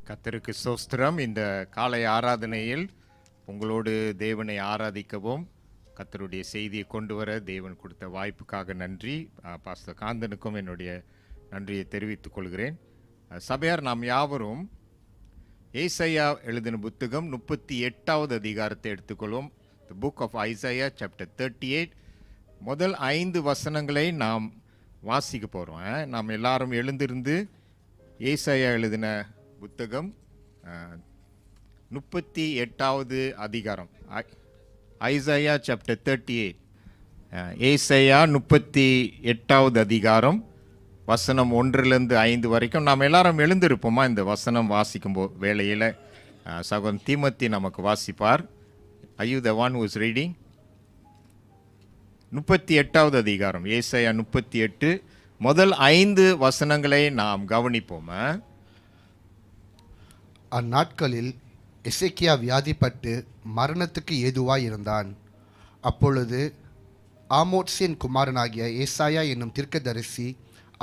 கர்த்தருக்கு ஸ்தோத்திரம். இந்த காலை ஆராதனையில் உங்களோடு தேவனை ஆராதிக்கவும் கர்த்தருடைய செய்தியை கொண்டு வர தேவன் கொடுத்த வாய்ப்புக்காக நன்றி. பாஸ்டர் காந்தனுக்கும் என்னுடைய நன்றியை தெரிவித்துக் கொள்கிறேன். சபையார், நாம் யாவரும் ஏசாயா எழுதின புத்தகம் 38வது அதிகாரத்தை எடுத்துக்கொள்வோம். The book of Isaiah chapter 38 முதல் 5 வசனங்களை நாம் வாசிக்க போகிறோம். நாம் எல்லாரும் எழுந்திருந்து ஏசாயா எழுதின புத்தகம் 38வது அதிகாரம், ஐசாயா சாப்டர் 38, ஏசாயா 38வது அதிகாரம் வசனம் 1-5 வரைக்கும் நாம் எல்லாரும் எழுந்திருப்போமா? இந்த வசனம் வாசிக்கும் வேளையில் சகோதரன் தீமோத்தி நமக்கு வாசிப்பார். Are you the one who is reading? 38வது அதிகாரம் ஏசாயா 38 முதல் 5 வசனங்களை நாம் கவனிப்போமா? அந்நாட்களில் எசேக்கியா வியாதிப்பட்டு மரணத்துக்கு ஏதுவாய் இருந்தான். அப்பொழுது ஆமோத்சின் குமாரனாகிய ஏசாயா என்னும் தீர்க்கதரிசி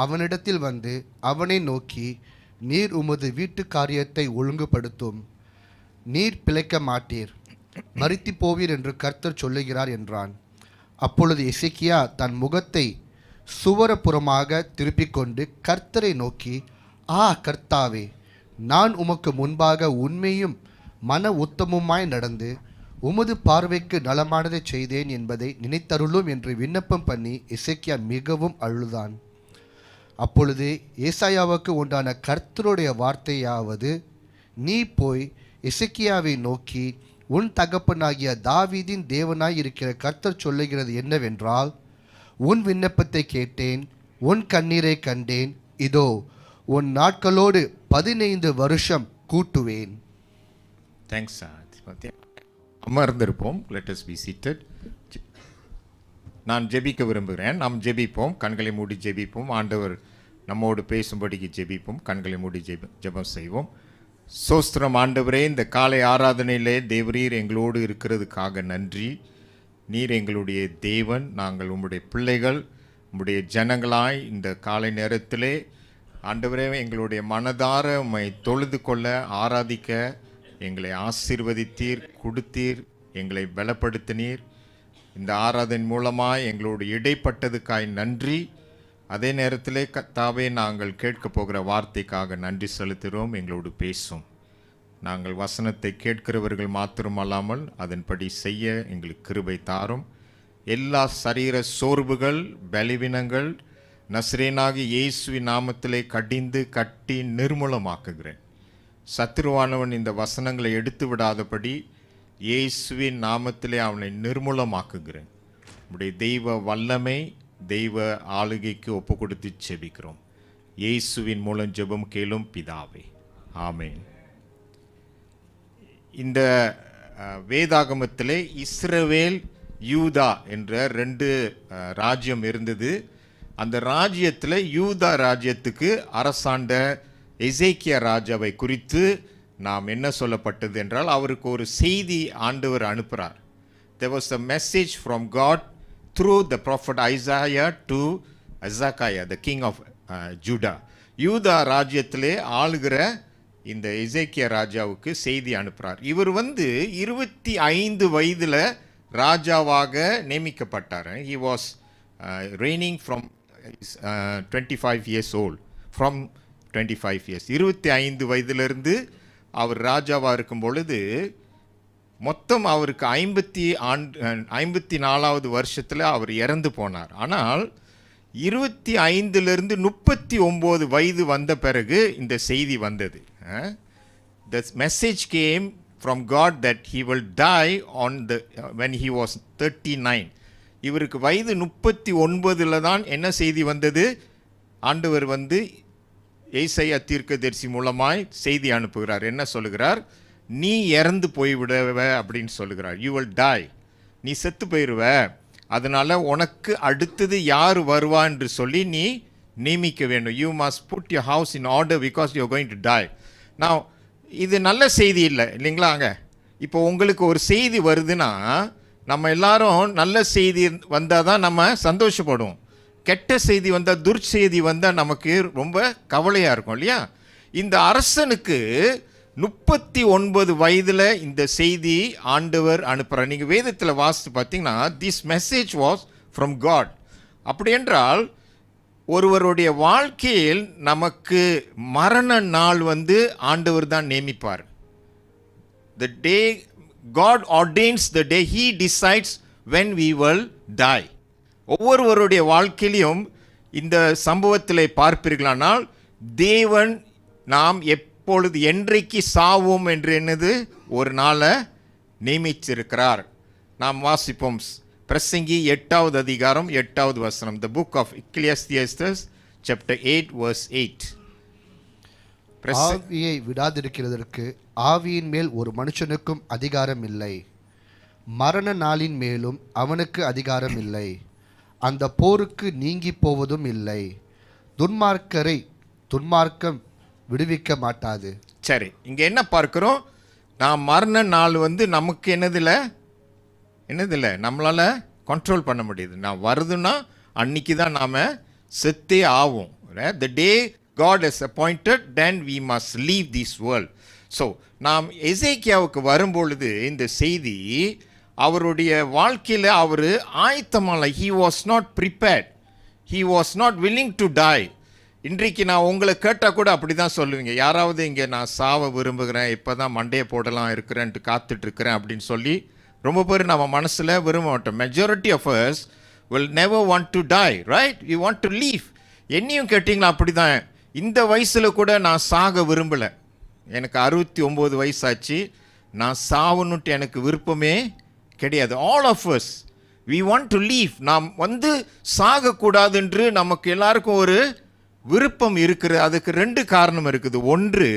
அவனிடத்தில் வந்து அவனை நோக்கி, நீர் உமது வீட்டு காரியத்தை ஒழுங்குபடுத்தும், நீர் பிழைக்க மாட்டீர், மரித்து போவீர் என்று கர்த்தர் சொல்லுகிறார் என்றான். அப்பொழுது எசேக்கியா தன் முகத்தை சுவரப்புறமாக திருப்பிக் கொண்டு கர்த்தரை நோக்கி, கர்த்தாவே, நான் உமக்கு முன்பாக உண்மையும் மன உத்தமுமாய் நடந்து உமது பார்வைக்கு நலமானதை செய்தேன் என்பதை நினைத்தருளும் என்று விண்ணப்பம் பண்ணி எசேக்கியா மிகவும் அழுதான். அப்பொழுது ஏசாயாவுக்கு உண்டான கர்த்தருடைய வார்த்தையாவது, நீ போய் எசேக்கியாவை நோக்கி, உன் தகப்பனாகிய தாவீதின் தேவனாய் இருக்கிற கர்த்தர் சொல்லுகிறது என்னவென்றால், உன் விண்ணப்பத்தை கேட்டேன், உன் கண்ணீரை கண்டேன், இதோ உன் நாட்களோடு 15 வருஷம் கூட்டுவேன். தேங்க்ஸ். அமர்ந்திருப்போம். Let us be seated. நான் ஜெபிக்க விரும்புகிறேன். நாம் ஜெபிப்போம். கண்களை மூடி ஜெபிப்போம். ஆண்டவர் நம்மோடு பேசும்படிக்கு ஜெபிப்போம். கண்களை மூடி ஜெபம் செய்வோம். சோஸ்திரம் ஆண்டவரே, இந்த காலை ஆராதனையிலே தேவரீர் எங்களோடு இருக்கிறதுக்காக நன்றி. நீர் எங்களுடைய தேவன், நாங்கள் உம்முடைய பிள்ளைகள், உம்முடைய ஜனங்களாய் இந்த காலை நேரத்திலே ஆண்டவரே எங்களுடைய மனதார உம்மை தொழுது கொள்ள ஆராதிக்க எங்களை ஆசீர்வதித்தீர், கொடுத்தீர், எங்களை பலப்படுத்தினீர். இந்த ஆராதனை மூலமாக எங்களோடு இடைப்பட்டதுக்காய் நன்றி. அதே நேரத்திலே கர்த்தாவே, நாங்கள் கேட்க போகிற வார்த்தைக்காக நன்றி செலுத்துகிறோம். எங்களோடு பேசும். நாங்கள் வசனத்தை கேட்கிறவர்கள் மாத்திரமல்லாமல் அதன்படி செய்ய எங்களுக்கு கிருபை தாரும். எல்லா சரீர சோர்வுகள், பலவீனங்கள் நசரேனாகிய இயேசுவின் நாமத்திலே கடிந்து கட்டி நிர்மூலமாக்குகிறேன். சத்துருவானவன் இந்த வசனங்களை எடுத்து விடாதபடி இயேசுவின் நாமத்திலே அவனை நிர்மூலமாக்குகிறேன். நம்முடைய தெய்வ வல்லமை, தெய்வ ஆளுகைக்கு ஒப்பு கொடுத்து ஜெபிக்கிறோம். இயேசுவின் மூலம் ஜெபம் கேளும் பிதாவே, ஆமேன். இந்த வேதாகமத்திலே இஸ்ரவேல், யூதா என்ற 2 ராஜ்யம் இருந்தது. அந்த ராஜ்யத்தில் யூதா ராஜ்யத்துக்கு அரசாண்ட எசேக்கியா ராஜாவை குறித்து நாம் என்ன சொல்லப்பட்டது என்றால், அவருக்கு ஒரு செய்தி ஆண்டவர் அனுப்புகிறார். There was a message from God through the prophet Isaiah to Hezekiah, the king of Judah. யூதா ராஜ்யத்திலே ஆளுகிற இந்த எசேக்கியா ராஜாவுக்கு செய்தி அனுப்புகிறார். இவர் 25 வயதில் ராஜாவாக நியமிக்கப்பட்டார். He was reigning from 25 years old. From 25 years, 25 வயதிலிருந்து அவர் ராஜாவாக இருக்கும் பொழுது மொத்தம் அவருக்கு 54வது வருஷத்தில் அவர் இறந்து போனார். ஆனால் 25லிருந்து 39 வயது வந்த பிறகு இந்த செய்தி வந்தது. The message came from God that he will die when he was 39. இவருக்கு வயது 39 தான் என்ன செய்தி வந்தது? ஆண்டவர் ஏசாயா தீர்க்கதரிசி மூலமாய் செய்தி அனுப்புகிறார். என்ன சொல்லுகிறார்? நீ இறந்து போய்விடுவ அப்படின்னு சொல்லுகிறார். யூ வில் டை, நீ செத்து போயிடுவ, அதனால் உனக்கு அடுத்தது யார் வருவா என்று சொல்லி நீ நியமிக்க வேண்டும். You must put your house in order because you are going to die. நான் இது நல்ல செய்தி இல்லை இல்லைங்களாங்க. இப்போ உங்களுக்கு ஒரு செய்தி வருதுன்னா நம்ம எல்லாரும் நல்ல செய்தி வந்தால் தான் நம்ம சந்தோஷப்படுவோம். கெட்ட செய்தி வந்தால், துர்ச்செய்தி வந்தால் நமக்கு ரொம்ப கவலையாக இருக்கும் இல்லையா? இந்த அரசனுக்கு 39 வயதுல இந்த செய்தி ஆண்டவர் அனுப்புறார். நீங்க வேதத்துல வாசித்து பார்த்தீங்கன்னா this message was from God. அப்படி என்றால் ஒருவருடைய வாழ்க்கையில் நமக்கு மரண நாள் ஆண்டவர் தான் நியமிப்பார். The day God ordains the day, he decides when we will die. ஒவ்வொருவருடைய வாழ்க்கையிலும் இந்த சம்பவத்திலே பார்ப்பீர்களானால் தேவன் நாம் எப்பொழுது என்றைக்கு சாவோம் என்று என்னது ஒரு நாளை நியமிச்சிருக்கிறார். நாம் வாசிப்போம் பிரசங்கி 8வது அதிகாரம் 8வது வசனம். The book of Ecclesiastes chapter 8 verse 8. ஆவியை விடாதிருக்கிறதற்கு ஆவியின் மேல் ஒரு மனுஷனுக்கும் அதிகாரம் இல்லை, மரண நாளின் மேலும் அவனுக்கு அதிகாரம் இல்லை, அந்த போருக்கு நீங்கி போவதும் இல்லை, துன்மார்க்கரை துன்மார்க்கம் விடுவிக்க மாட்டாது. சரி, இங்க என்ன பார்க்கிறோம்? நாம் மரண நாள் நமக்கு என்னதில்லை நம்மளால கண்ட்ரோல் பண்ண முடியுது. நான் வருதுன்னா அன்னைக்கு தான் நாம செத்தே ஆவோம். The day God has appointed, then we must leave this world. So நாம் எசேக்கியாவுக்கு வரும்பொழுது இந்த செய்தி அவருடைய வாழ்க்கையில் அவர் ஆயத்தமான, he was not prepared, he was not willing to die. இன்றைக்கு நான் உங்களை கேட்டால் கூட அப்படி தான் சொல்லுவீங்க. யாராவது இங்கே நான் சாவ விரும்புகிறேன், இப்போ தான் மண்டையை போடலாம் இருக்கிறேன்ட்டு காத்துட்ருக்கிறேன் அப்படின்னு சொல்லி ரொம்ப பேர் நம்ம மனசில் விரும்ப மாட்டோம். Majority of us will never want to die, right? We want to live. என்னையும் கேட்டிங்களா அப்படி தான். இந்த வயசில் கூட நான் சாக விரும்பலை. எனக்கு 69 வயசாச்சு, நான் சாவணுன்ட்டு எனக்கு விருப்பமே கிடையாது. All of us we want to live. நாம் சாகக்கூடாது என்று நமக்கு எல்லாருக்கும் ஒரு விருப்பம் இருக்குது. அதுக்கு 2 காரணம் இருக்குது. ஒன்று,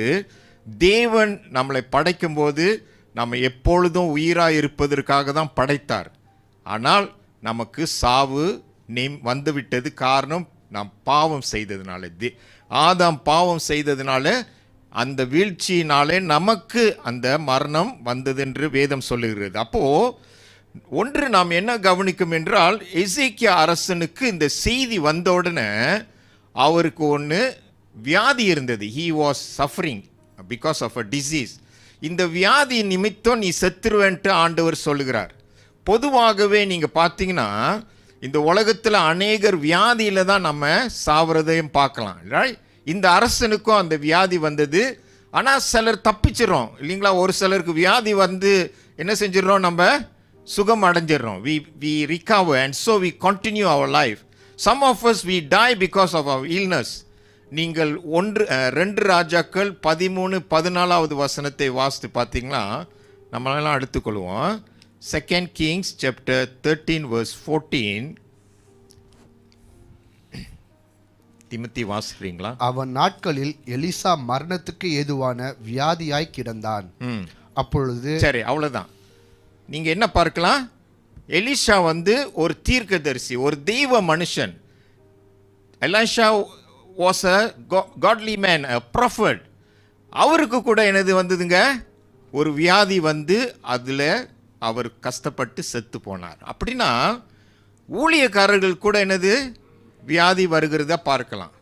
தேவன் நம்மளை படைக்கும்போது நம்ம எப்பொழுதும் உயிராக இருப்பதற்காக தான் படைத்தார். ஆனால் நமக்கு சாவு வந்துவிட்டது. காரணம், நாம் பாவம் செய்ததுனால. ஆதாம் பாவம் செய்ததுனால அந்த வீழ்ச்சியினாலே நமக்கு அந்த மரணம் வந்தது என்று வேதம் சொல்லுகிறது. அப்போ ஒன்று நாம் என்ன கவனிக்கும் என்றால், எசேக்கியா அரசனுக்கு இந்த செய்தி வந்த உடனே அவருக்கு ஒன்று வியாதி இருந்தது. he was suffering because of a disease. இந்த வியாதி நிமித்தம் நீ செத்துருவேன்ட்டு ஆண்டவர் சொல்லுகிறார். பொதுவாகவே நீங்கள் பார்த்தீங்கன்னா இந்த உலகத்தில் அநேகர் வியாதியில் தான் நம்ம சாவறதையும் பார்க்கலாம். இந்த அரசனுக்கும் அந்த வியாதி வந்தது. ஆனால் சிலர் தப்பிச்சிடறோம் இல்லைங்களா? ஒரு சிலருக்கு வியாதி என்ன செஞ்சிடறோம், நம்ம சுகம் அடைஞ்சிடறோம். we recover and so we continue our life. Some of us we die because of our illness. நீங்கள் 2 ராஜாக்கள் 13-14 வசனத்தை வாசித்து பார்த்தீங்கன்னா நம்மளெல்லாம் எடுத்துக்கொள்வோம். 2 Kings chapter 13 verse 14. திமுத்தி வாசிக்கிறீங்களா? அவன் நாட்களில் எலிசா மரணத்துக்கு ஏதுவான வியாதியாய் கிடந்தான். அப்பொழுது சரி, அவ்வளவுதான். நீங்க என்ன பார்க்கலாம்? எலிஷா ஒரு தீர்க்கதரிசி, ஒரு தெய்வ மனுஷன். Elisha was a godly man, a prophet. அவருக்கு கூட என்னது வந்ததுங்க? ஒரு வியாதி அதில் அவர் கஷ்டப்பட்டு செத்து போனார். அப்படின்னா ஊழியக்காரர்கள் கூட என்னது வியாதி வருகிறத பார்க்கலாம்.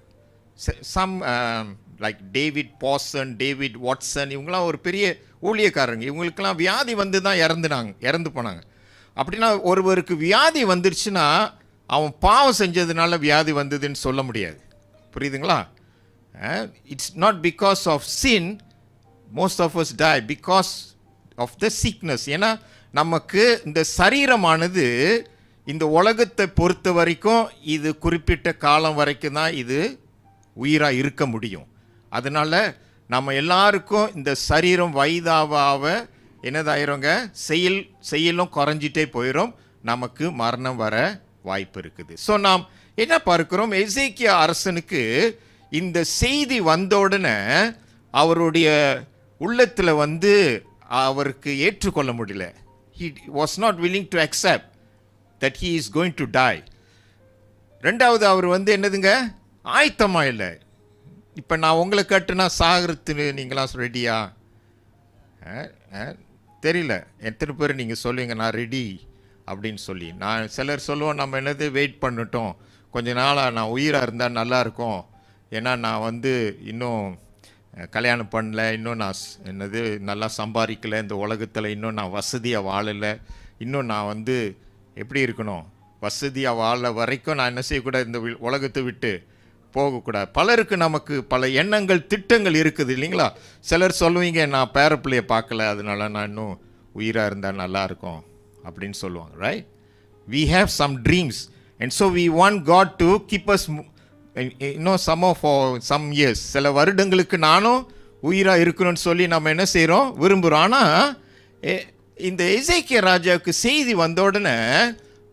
Some like David Pawson, David Watson, இவங்களாம் ஒரு பெரிய ஊழியக்காரங்க. இவங்களுக்கெல்லாம் வியாதி தான் இறந்து போனாங்க. அப்படின்னா ஒருவருக்கு வியாதி வந்துருச்சுன்னா அவன் பாவம் செஞ்சதுனால வியாதி வந்ததுன்னு சொல்ல முடியாது. புரியுதுங்களா? It's not because of sin most of us die, because of the sickness. ஏன்னா நமக்கு இந்த சரீரமானது இந்த உலகத்தை பொறுத்த வரைக்கும் இது குறிப்பிட்ட காலம் வரைக்கும் தான் இது உயிராக இருக்க முடியும். அதனால் நம்ம எல்லாருக்கும் இந்த சரீரம் வயதாவாக என்னதாயிரோங்க, செயலும் குறைஞ்சிட்டே போயிடும், நமக்கு மரணம் வர வாய்ப்பு இருக்குது. ஸோ நாம் என்ன பார்க்கிறோம்? எசேக்கியா அரசனுக்கு இந்த செய்தி வந்த உடனே அவருடைய உள்ளத்தில் அவருக்கு ஏற்றுக்கொள்ள முடியல. he was not willing to accept that he is going to die. ரெண்டாவது, அவர் என்னதுங்க, ஆயத்தமா இல்லை. இப்போ நான் உங்களை கேட்டுனா சாகிறதுன்னு நீங்களாம் ரெடியா? தெரியல எத்தனை பேர் நீங்கள் சொல்லுவீங்க நான் ரெடி அப்படின்னு சொல்லி. நான் சிலர் சொல்லுவோம் நம்ம என்னது வெயிட் பண்ணிட்டோம், கொஞ்ச நாளாக நான் உயிராக இருந்தால் நல்லாயிருக்கும், ஏன்னா நான் இன்னும் கல்யாணம் பண்ணல, இன்னும் நான் என்னது நல்லா சம்பாதிக்கலை, இந்த உலகத்தில் இன்னும் நான் வசதியாக வாழலை, இன்னும் நான் வந்து எப்படி இருக்கணும், வசதியாக வாழ வரைக்கும் நான் என்ன செய்யக்கூடாது, இந்த உலகத்தை விட்டு போகக்கூடாது. பலருக்கு நமக்கு பல எண்ணங்கள் திட்டங்கள் இருக்குது இல்லைங்களா. சிலர் சொல்லுவீங்க, நான் பேரப்பிள்ளையை பார்க்கல, அதனால நான் இன்னும் உயிராக இருந்தால் நல்லாயிருக்கும் அப்படின்னு சொல்லுவாங்க. Right, we have some dreams and so we want God to keep us for some years. சில வருடங்களுக்கு நானும் உயிராக இருக்கணும்னு சொல்லி நம்ம என்ன செய்கிறோம், விரும்புகிறோம். ஆனால் இந்த எசேக்கியா ராஜாவுக்கு செய்தி வந்த உடனே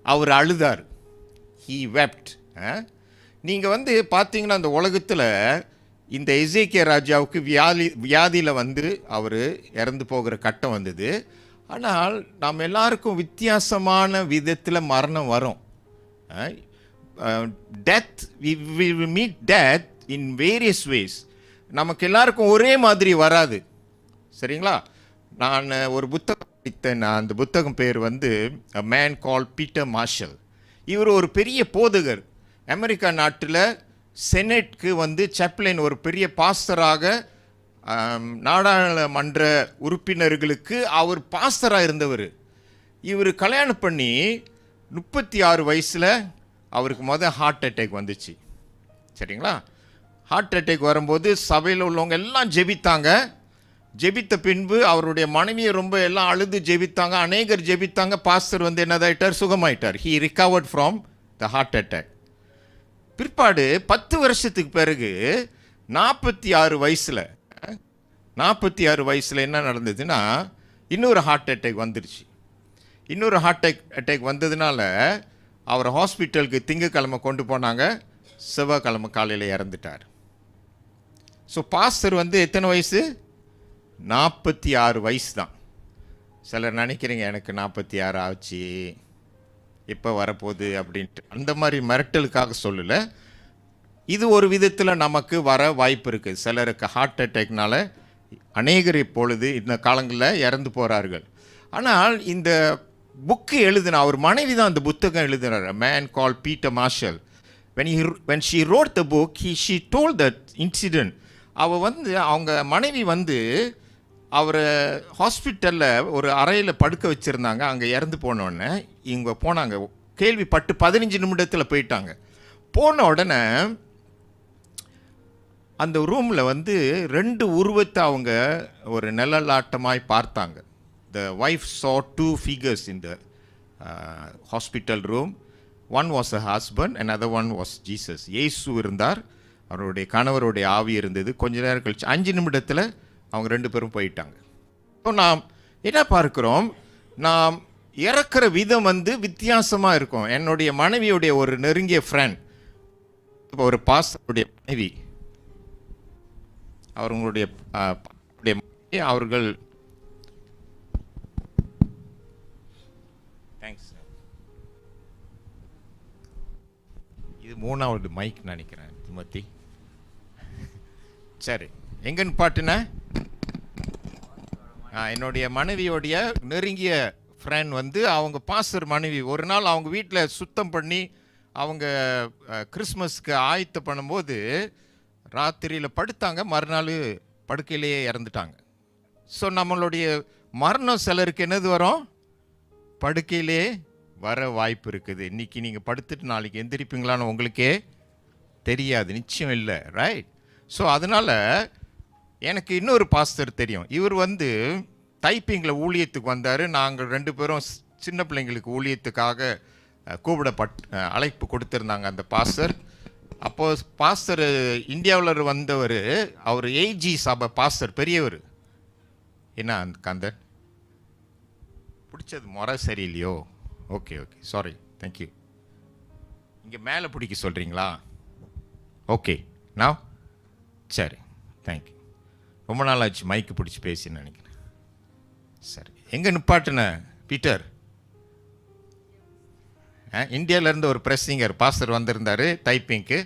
அவர் அழுதார். he wept. நீங்கள் வந்து பார்த்தீங்கன்னா அந்த உலகத்தில் இந்த எசேக்கியா ராஜாவுக்கு வியாதியில் வந்து அவர் இறந்து போகிற கட்டம் வந்தது. ஆனால் நாம் எல்லாருக்கும் வித்தியாசமான விதத்தில் மரணம் வரும். Death, we will meet death in various ways. நமக்கு எல்லாருக்கும் ஒரே மாதிரி வராது, சரிங்களா. நான் ஒரு புத்தகம் படித்தேன், அந்த புத்தகம் பேர் வந்து A Man Called Peter Marshall. இவர் ஒரு பெரிய போதகர். அமெரிக்கா நாட்டில் செனட்க்கு வந்து சாப்ளின், ஒரு பெரிய பாஸ்டராக, நாடாளுமன்ற உறுப்பினர்களுக்கு அவர் பாஸ்டராக இருந்தவர். இவர் கல்யாணம் பண்ணி 36 வயசில் அவருக்கு ஹார்ட் அட்டாக் வந்துச்சு, சரிங்களா. ஹார்ட் அட்டாக் வரும்போது சபையில் உள்ளவங்க எல்லாம் ஜெபித்தாங்க. ஜெபித்த பின்பு அவருடைய மனைவியை ரொம்ப எல்லாம் அழுது ஜெபித்தாங்க, அநேகர் ஜெபித்தாங்க. பாஸ்டர் வந்து என்னதாயிட்டார், சுகமாயிட்டார். He recovered from the heart attack. பிற்பாடு 10 வருஷத்துக்கு பிறகு 46 வயசில் என்ன நடந்ததுன்னா, இன்னொரு ஹார்ட் அட்டாக் வந்துடுச்சு. இன்னொரு ஹார்ட் அட்டாக் வந்ததுனால அவரை ஹாஸ்பிட்டலுக்கு திங்கக்கிழமை கொண்டு போனாங்க, செவ்வாய்க்கிழமை காலையில் இறந்துட்டார். ஸோ பாஸ்டர் வந்து எத்தனை வயசு, 46 வயசு தான். சிலர் நினைக்கிறீங்க எனக்கு 46 ஆச்சு எப்போ வரப்போகுது அப்படின்ட்டு, அந்த மாதிரி மிரட்டலுக்காக சொல்லலை. இது ஒரு விதத்தில் நமக்கு வர வாய்ப்பு இருக்குது. சிலருக்கு ஹார்ட் அட்டாக்னால அநேகர் இப்பொழுது இந்த காலங்களில் இறந்து போகிறார்கள். ஆனால் இந்த புக்கு எழுதின அவர் மனைவி தான் அந்த புத்தகம் எழுதினார், A Man Called Peter Marshall. When she wrote the book, she told that incident. அவள் வந்து அவங்க மனைவி வந்து அவரை ஹாஸ்பிட்டலில் ஒரு அறையில் படுக்க வச்சுருந்தாங்க. அங்கே இறந்து போனோடனே இவங்க போனாங்க, கேள்விப்பட்டு 15 நிமிடத்தில் போயிட்டாங்க. போன உடனே அந்த ரூமில் வந்து 2 உருவத்தை அவங்க ஒரு நிழலாட்டமாய் பார்த்தாங்க. The wife saw 2 figures in the hospital room. One was a husband, another one was Jesus. இயேசு இருந்தார், அவருடைய கணவருடைய ஆவி இருந்தது. கொஞ்ச நேரம் கழிச்சு 5 நிமிடத்தில் அவங்க 2 பேரும் போயிட்டாங்க. இப்போ நாம் என்ன பார்க்கிறோம், நாம் இறக்குற விதம் வந்து வித்தியாசமாக இருக்கும். என்னுடைய மனைவியுடைய ஒரு நெருங்கிய ஃப்ரெண்ட், இப்போ ஒரு பாஸ்டருடைய மனைவி, அவர்களுடைய அவர்கள் தேங்க்ஸ், இது 3வது மைக் நினைக்கிறேன் திமோத்தி. சரி, எங்கன்னு பாட்டுன என்னுடைய மனைவியோடைய நெருங்கிய ஃப்ரெண்ட் வந்து அவங்க பாஸ்டர் மனைவி ஒரு நாள் அவங்க வீட்டில் சுத்தம் பண்ணி அவங்க கிறிஸ்மஸ்க்கு ஆயத்த பண்ணும்போது ராத்திரியில் படுத்தாங்க, மறுநாள் படுக்கையிலேயே இறந்துட்டாங்க. ஸோ நம்மளுடைய மரணம் சிலருக்கு என்னது வரும், படுக்கையிலே வர வாய்ப்பு இருக்குது. இன்றைக்கி நீங்கள் படுத்துட்டு நாளைக்கு எந்திரிப்பீங்களான்னு உங்களுக்கே தெரியாது, நிச்சயம் இல்லை, ரைட். ஸோ அதனால் எனக்கு இன்னொரு பாஸ்டர் தெரியும். இவர் வந்து டைப்பிங்கில் ஊழியத்துக்கு வந்தார். நாங்கள் 2 பேரும் சின்ன பிள்ளைங்களுக்கு ஊழியத்துக்காக அழைப்பு கொடுத்துருந்தாங்க அந்த பாஸ்டர். அப்போது பாஸ்டர் இந்தியாவில் வந்தவர், அவர் ஏஜி சபை பாஸ்டர், பெரியவர். என்ன அந்த கந்தன் பிடிச்சது முறை சரியில்லையோ? Okay okay, sorry, thank you. இங்கே மேலே பிடிக்க சொல்கிறீங்களா? ஓகே, நான் சரி, தேங்க்யூ. ரொம்ப நாள் ஆச்சு மைக்கு பிடிச்சி பேசின்னு நினைக்கிறேன். சரி, எங்கே நிப்பாட்டுன பீட்டர்? இந்தியாவிலேருந்து ஒரு ப்ரெஸ்ஸிங்கர் பாஸ்டர் வந்திருந்தார் டைப்பிங்க்கு.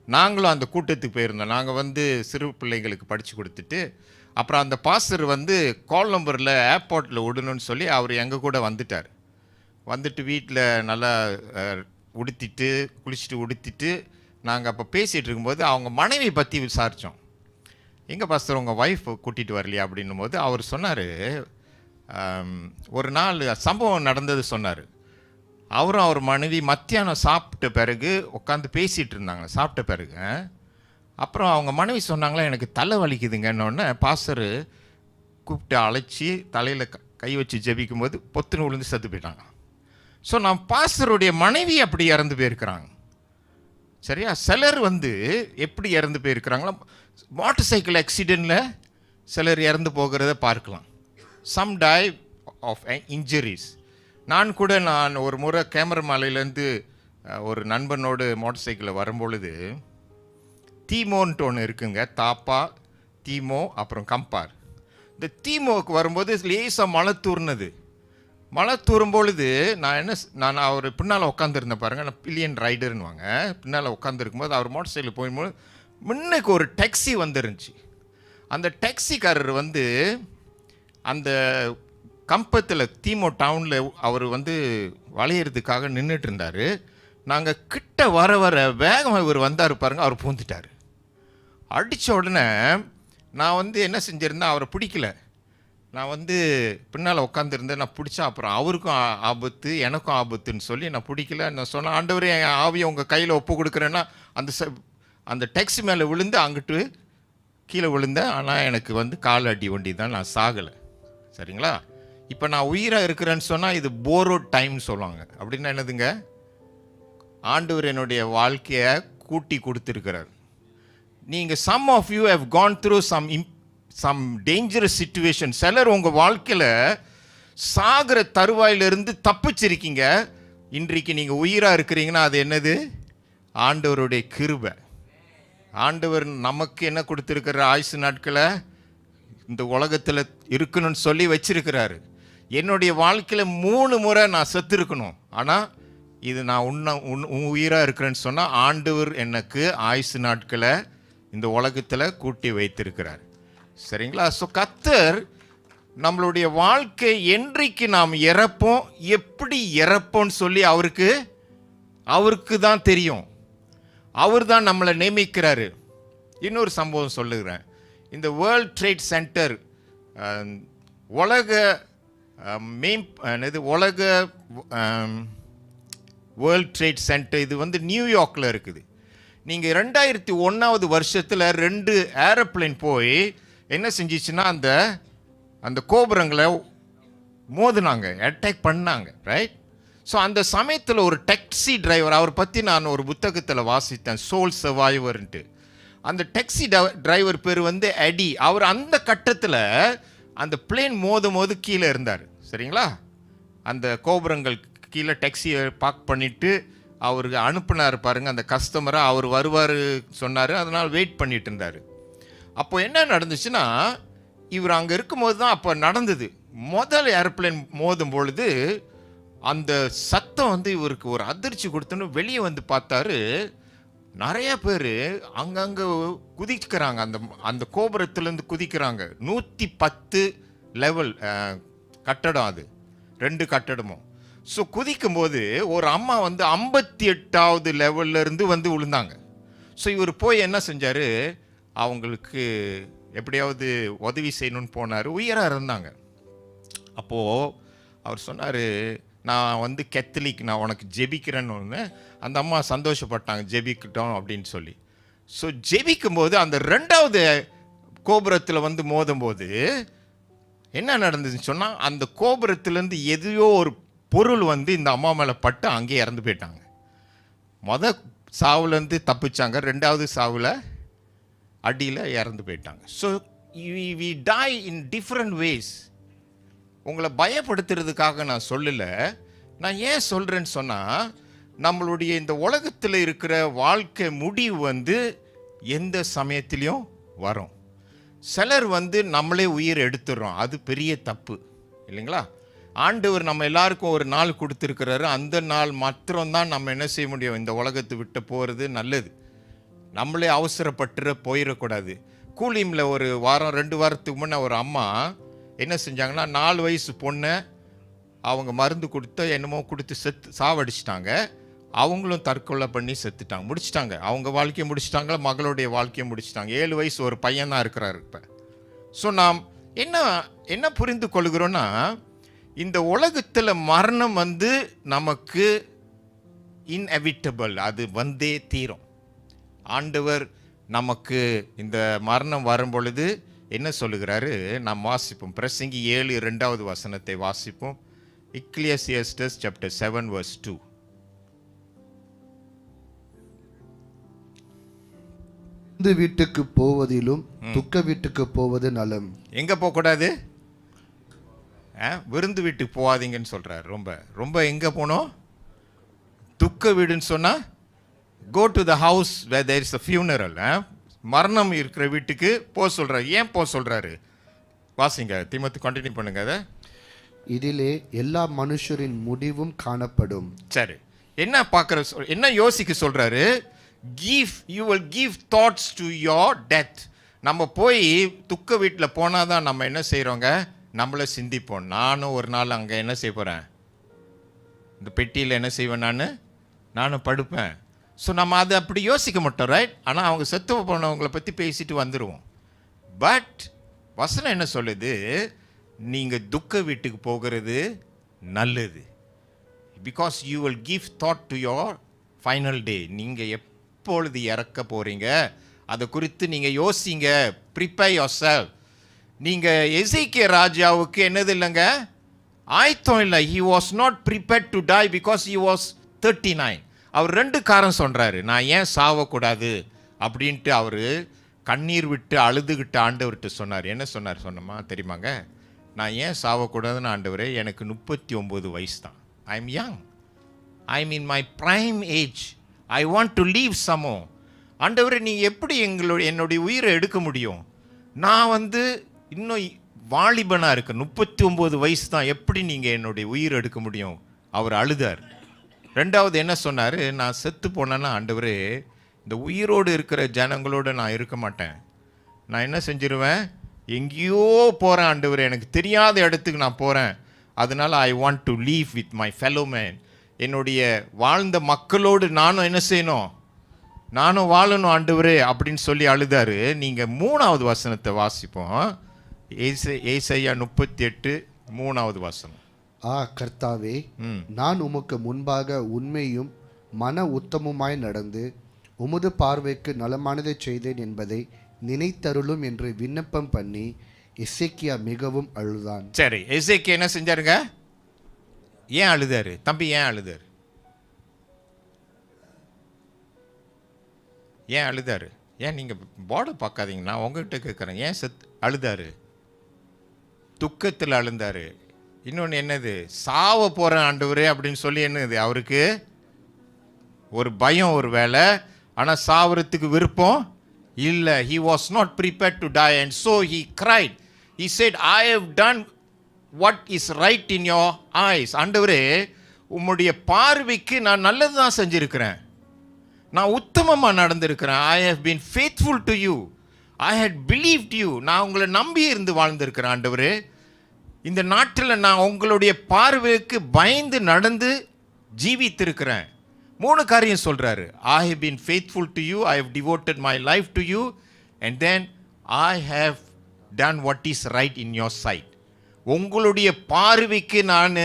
நாங்களும் அந்த கூட்டத்துக்கு போயிருந்தோம். நாங்கள் வந்து சிறு பிள்ளைங்களுக்கு படித்து கொடுத்துட்டு அப்புறம் அந்த பாஸ்டர் வந்து கோலம்பூரில் ஏர்போர்ட்டில் விடணும்னு சொல்லி அவர் எங்கள் கூட வந்துட்டார். வந்துட்டு வீட்டில் நல்லா குளிச்சுட்டு உடுத்திட்டு நாங்கள் அப்போ பேசிகிட்டு இருக்கும்போது அவங்க மனைவி பற்றி விசாரித்தோம். எங்கே பாஸ்டர் உங்கள் ஒய்ஃப் கூட்டிகிட்டு வரலையா அப்படின்னும் போது அவர் சொன்னார், ஒரு நாள் சம்பவம் நடந்தது சொன்னார். அவரும் அவர் மனைவி மத்தியானம் சாப்பிட்ட பிறகு உட்காந்து பேசிகிட்டு இருந்தாங்க. சாப்பிட்ட பிறகு அப்புறம் அவங்க மனைவி சொன்னாங்களா, எனக்கு தலை வலிக்குதுங்கன்னொடனே பாஸ்டர் கூப்பிட்டு அழைச்சி தலையில் கை வச்சு ஜெபிக்கும்போது பொத்துன்னு விழுந்து செத்து போயிட்டாங்க. ஸோ நான் பாஸ்டருடைய மனைவி அப்படி இறந்து போயிருக்கிறாங்க. சரியா? சிலர் எப்படி இறந்து போயிருக்கிறாங்களா, மோட்டர் சைக்கிள் ஆக்சிடெண்ட்டில் சிலர் இறந்து போகிறத பார்க்கலாம். Some die of injuries. நான் ஒரு முறை கேமரமலையிலேருந்து ஒரு நண்பனோடு மோட்டர் சைக்கிளில் வரும்பொழுது தீமோன்ட்டு ஒன்று இருக்குங்க. தாப்பா, தீமோ, அப்புறம் கம்பார். இந்த தீமோவுக்கு வரும்போது லேசாக மழை தூர்னது. மழை தூரும் பொழுது நான் அவர் பின்னால் உட்காந்துருந்தேன் பாருங்கள். நான் பில்லியன் ரைடர்னுவாங்க. பின்னால் உட்காந்துருக்கும்போது அவர் மோட்டர் சைக்கிள் போகும்போது முன்னுக்கு ஒரு டாக்ஸி வந்துருந்துச்சு. அந்த டாக்ஸிக்காரர் அந்த கம்பத்தில் தீமோ டவுனில் அவர் வளையிறதுக்காக நின்றுட்டு இருந்தார். நாங்கள் கிட்ட வர வேகமாக இவர் வந்தார் பாருங்கள். அவர் பூந்துட்டார். அடித்த உடனே நான் என்ன செஞ்சுருந்தேன், அவரை பிடிக்கல. நான் பின்னால் உட்காந்துருந்தேன். நான் பிடிச்சா அப்புறம் அவருக்கும் ஆபத்து எனக்கும் ஆபத்துன்னு சொல்லி நான் பிடிக்கல. நான் சொன்னேன், ஆண்டவரே என் ஆவியை உங்கள் கையில் ஒப்பு கொடுக்குறேன்னா அந்த டாக்ஸி மேலே விழுந்து அங்கிட்டு கீழே விழுந்தேன். ஆனால் எனக்கு கால் அடி ஒண்டி தான், நான் சாகலை. சரிங்களா? இப்போ நான் உயிராக இருக்கிறேன்னு சொன்னால் இது போரோ டைம்னு சொல்லுவாங்க. அப்படின்னா என்னதுங்க? ஆண்டவர் என்னுடைய வாழ்க்கையை கூட்டி கொடுத்துருக்கிறார். நீங்கள் some of you have gone through some dangerous situation. சிலர் உங்கள் வாழ்க்கையில் சாகிற தருவாயிலிருந்து தப்பிச்சிருக்கீங்க. இன்றைக்கு நீங்கள் உயிராக இருக்கிறீங்கன்னா அது என்னது? ஆண்டவருடைய கிருபை. ஆண்டவர் நமக்கு என்ன கொடுத்துருக்கிற ஆயுசு நாட்களை இந்த உலகத்தில் இருக்கணும்னு சொல்லி வச்சிருக்கிறாரு. என்னுடைய வாழ்க்கையில் 3 முறை நான் செத்து இருக்கணும். ஆனால் இது நான் உயிராக இருக்கிறேன்னு சொன்னால் ஆண்டவர் எனக்கு ஆயுசு நாட்களை இந்த உலகத்தில் கூட்டி வைத்திருக்கிறார். சரிங்களா? ஸோ கர்த்தர் நம்மளுடைய வாழ்க்கை என்றைக்கு நாம் இறப்போம், எப்படி இறப்போம்னு சொல்லி அவருக்கு தான் தெரியும். அவர் தான் நம்மளை நியமிக்கிறாரு. இன்னொரு சம்பவம் சொல்லுகிறேன். இந்த வேர்ல்ட் ட்ரேட் சென்டர் உலக வேர்ல்ட் ட்ரேட் சென்டர் இது நியூயார்க்கில் இருக்குது. நீங்கள் 2001 வருஷத்தில் 2 ஏரோப்ளேன் போய் என்ன செஞ்சிச்சுன்னா அந்த கோபுரங்களை மோதுனாங்க, அட்டாக் பண்ணாங்க. ரைட்? ஸோ அந்த சமயத்தில் ஒரு டாக்ஸி டிரைவர், அவரை பற்றி நான் ஒரு புத்தகத்தில் வாசித்தேன், சோல் சர்வைவர்ன்ட்டு. அந்த டாக்ஸி டிரைவர் பேர் எடி. அவர் அந்த கட்டத்தில் அந்த பிளேன் மோது கீழே இருந்தார். சரிங்களா? அந்த கோபுரங்கள் கீழே டாக்ஸியை பார்க் பண்ணிவிட்டு அவருக்கு அனுப்புனார் பாருங்கள் அந்த கஸ்டமரை. அவர் வருவார் சொன்னார், அதனால் வெயிட் பண்ணிட்டு இருந்தார். அப்போ என்ன நடந்துச்சுன்னா, இவர் அங்கே இருக்கும்போது தான் அப்போ நடந்தது. முதல் ஏரோப்ளேன் மோதும் பொழுது அந்த சத்தம் இவருக்கு ஒரு அதிர்ச்சி கொடுத்தோன்னு வெளியே பார்த்தாரு. நிறைய பேர் அங்கங்கே குதிக்கிறாங்க, அந்த கோபுரத்துலேருந்து குதிக்கிறாங்க. 110 லெவல் கட்டடம், அது 2 கட்டடமும். ஸோ குதிக்கும்போது ஒரு அம்மா 58வது லெவல்லேருந்து விழுந்தாங்க. ஸோ இவர் போய் என்ன செஞ்சார், அவங்களுக்கு எப்படியாவது உதவி செய்யணும்னு போனார். உயிராக இருந்தாங்க. அப்போது அவர் சொன்னார், நான் கெத்தலிக், நான் உனக்கு ஜெபிக்கிறேன்னு ஒன்று. அந்த அம்மா சந்தோஷப்பட்டாங்க, ஜெபிக்கிட்டோம் அப்படின்னு சொல்லி. ஸோ ஜெபிக்கும்போது அந்த 2வது கோபுரத்தில் மோதும்போது என்ன நடந்ததுன்னு சொன்னால், அந்த கோபுரத்துலேருந்து எதையோ ஒரு பொருள் இந்த அம்மா மேலே பட்டு அங்கேயே இறந்து போயிட்டாங்க. சாவுலேருந்து தப்பிச்சாங்க, 2வது சாவில் அடியில் இறந்து போயிட்டாங்க. So we die in different ways. உங்களை பயப்படுத்துறதுக்காக நான் சொல்லலை. நான் ஏன் சொல்கிறேன்னு சொன்னால், நம்மளுடைய இந்த உலகத்தில் இருக்கிற வாழ்க்கை முடிவு எந்த சமயத்திலையும் வரும். சிலர் நம்மளே உயிர் எடுத்துடுறோம், அது பெரிய தப்பு இல்லைங்களா? ஆண்டவர் நம்ம எல்லாருக்கும் ஒரு நாள் கொடுத்துருக்கிறாரு. அந்த நாள் மாத்திரம்தான் நம்ம என்ன செய்ய முடியும், இந்த உலகத்தை விட்டு போகிறது நல்லது. நம்மளே அவசரப்பட்டு போயிடக்கூடாது. கூலிமில் ஒரு வாரம் 2 வாரத்துக்கு முன்னே ஒரு அம்மா என்ன செஞ்சாங்கன்னா, 4 வயசு பொண்ணை அவங்க மருந்து கொடுத்து என்னமோ கொடுத்து சாவடிச்சிட்டாங்க. அவங்களும் தற்கொலை பண்ணி செத்துட்டாங்க, முடிச்சிட்டாங்க. அவங்க வாழ்க்கையை முடிச்சிட்டாங்களா, மகளுடைய வாழ்க்கையை முடிச்சிட்டாங்க. 7 வயசு ஒரு பையன் தான் இருக்கிறாரு இப்போ. ஸோ நாம் என்ன புரிந்து கொள்கிறோன்னா, இந்த உலகத்தில் மரணம் வந்து நமக்கு இன்எவிட்டபிள், அது வந்தே தீரும். ஆண்டவர் நமக்கு இந்த மரணம் வரும் பொழுது என்ன சொல்லுகிறாரு, நாம் வாசிப்போம். பிரசங்கி 7:2 வசனத்தை வாசிப்போம். Ecclesiastes chapter 7 verse 2. இந்த வீட்டுக்கு போவதிலும் துக்க வீட்டுக்கு போவது நலம். எங்க போகக்கூடாது? விருந்து வீட்டுக்கு போகாதீங்கன்னு சொல்றாரு. ரொம்ப ரொம்ப எங்க போனோம்? துக்க வீடுன்னு சொன்னா go to the house where there is a funeral. மரணம் இருக்கிற வீட்டுக்கு போக சொல்றாரு. ஏன் போக சொல்றாரு? வாசிங்க, தீமோத்தேயு கண்டினியூ பண்ணுங்க அதை. இதிலே எல்லா மனுஷரின் முடிவும் காணப்படும். சரி, என்ன யோசிக்க சொல்றாரு? you will give thoughts to your death. நம்ம போய் துக்க வீட்டில் போனால் தான் நம்ம என்ன செய்கிறோங்க, நம்மளை சிந்திப்போம். நானும் ஒரு நாள் அங்கே என்ன செய்ய போகிறேன், இந்த பெட்டியில் என்ன செய்வேன், நானும் படுப்பேன். ஸோ நம்ம அதை அப்படி யோசிக்க மாட்டோம், ரைட்? ஆனால் அவங்க செத்து போனவங்களை பற்றி பேசிட்டு வந்துடுவோம். பட் வசனம் என்ன சொல்லுது, நீங்கள் துக்க வீட்டுக்கு போகிறது நல்லது. Because you will give thought to your final டே. நீங்கள் எப்பொழுது இறக்க போகிறீங்க அதை குறித்து நீங்கள் யோசிங்க. Prepare your self. நீங்கள் எசேக்கியா ராஜாவுக்கு என்னது இல்லைங்க, ஆயத்தம் இல்லை. He was not prepared to tie because he was 39. அவர் 2 காரணம் சொல்கிறாரு, நான் ஏன் சாவக்கூடாது அப்படின்ட்டு. அவர் கண்ணீர் விட்டு அழுதுகிட்டு ஆண்டவர்கிட்ட சொன்னார். என்ன சொன்னார் சொன்னோமா தெரியுமாங்க? நான் ஏன் சாவக்கூடாதுன்னு, ஆண்டவரே எனக்கு 39 வயசு தான். I am young, I am in my prime age, I want to leave சமோ. ஆண்டவரே நீ எப்படி என்னுடைய உயிரை எடுக்க முடியும்? நான் இன்னும் வாலிபனாக இருக்கு, 39 வயசு தான், எப்படி நீங்கள் என்னுடைய உயிரை எடுக்க முடியும்? அவர் அழுதார். 2வது என்ன சொன்னார், நான் செத்து போனேன்னா ஆண்டவரே இந்த உயிரோடு இருக்கிற ஜனங்களோடு நான் இருக்க மாட்டேன். நான் என்ன செஞ்சிருவேன், எங்கேயோ போகிறேன் ஆண்டவரே, எனக்கு தெரியாத இடத்துக்கு நான் போகிறேன். அதனால் ஐ want to leave with my fellow man. என்னுடைய வாழ்ந்த மக்களோடு நானும் என்ன செய்யணும், நானும் வாழணும் ஆண்டவரே அப்படின்னு சொல்லி அழுதாரு. நீங்கள் 3வது வசனத்தை வாசிப்போம். ஏசாயா 38:3 வசனம். கர்த்தாவே, நான் உமக்கு முன்பாக உண்மையும் மன உத்தமுமாய் நடந்து உமது பார்வைக்கு நலமானதை செய்தேன் என்பதை நினைத்தருளும் என்று விண்ணப்பம் பண்ணி எசேக்கியா மிகவும் அழுதான். சரி, எசேக்கியா என்ன செஞ்சாருங்க? ஏன் அழுதாரு தம்பி? ஏன் அழுதாரு? ஏன் அழுதாரு? ஏன் நீங்கள் போர்டை பார்க்காதீங்க, நான் உங்ககிட்ட கேட்குறேன். ஏன் அழுதாரு? துக்கத்தில் அழுந்தாரு. இன்னொன்று என்னது, சாவ போகிறேன் ஆண்டவரே அப்படின்னு சொல்லி என்னது, அவருக்கு ஒரு பயம், ஒரு வேலை. ஆனால் சாவறதுக்கு விருப்பம் இல்லை. he was not prepared to die and so he cried. He said, I have done what is right in your eyes. ஆண்டவரே உம்முடைய பார்வைக்கு நான் நல்லது தான் செஞ்சிருக்கிறேன், நான் உத்தமமாக நடந்திருக்கிறேன். I have been faithful to you, I had believed you. நான் உங்களை நம்பி இருந்து வாழ்ந்திருக்கிறேன் ஆண்டவரே. இந்த நாட்டில் நான் உங்களுடைய பார்வைக்கு பயந்து நடந்து ஜீவித்திருக்கிறேன். 3 காரியம் சொல்கிறாரு. I have been faithful to you, I have devoted my life to you, and then I have done what is right in your sight. உங்களுடைய பார்வைக்கு நான்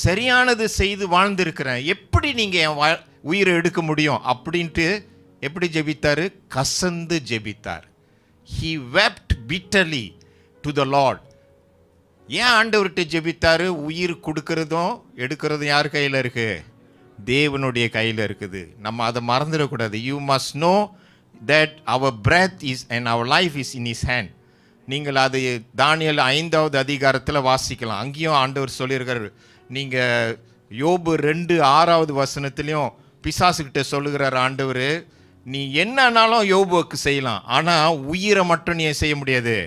சரியானது செய்து வாழ்ந்திருக்கிறேன். எப்படி நீங்கள் என் உயிரை எடுக்க முடியும் அப்படின்ட்டு எப்படி ஜெபித்தார்? கசந்து ஜெபித்தார். He wept bitterly to the Lord. ஏன் ஆண்டவர்கிட்ட ஜெபித்தார்? உயிர் கொடுக்கறதும் எடுக்கிறதும் யார் கையில் இருக்குது? தேவனுடைய கையில் இருக்குது. நம்ம அதை மறந்துடக்கூடாது. You must know that our breath is and our life is in his hand. நீங்கள் அது தானியேல் 5வது அதிகாரத்தில் வாசிக்கலாம். அங்கேயும் ஆண்டவர் சொல்லியிருக்காரு. நீங்கள் யோபு 2:6 வசனத்துலேயும் பிசாசுக்கிட்ட சொல்லுகிறார் ஆண்டவர், நீ என்னன்னாலும் யோபுவுக்கு செய்யலாம், ஆனால் உயிரை மட்டும் நீ செய்ய முடியாது,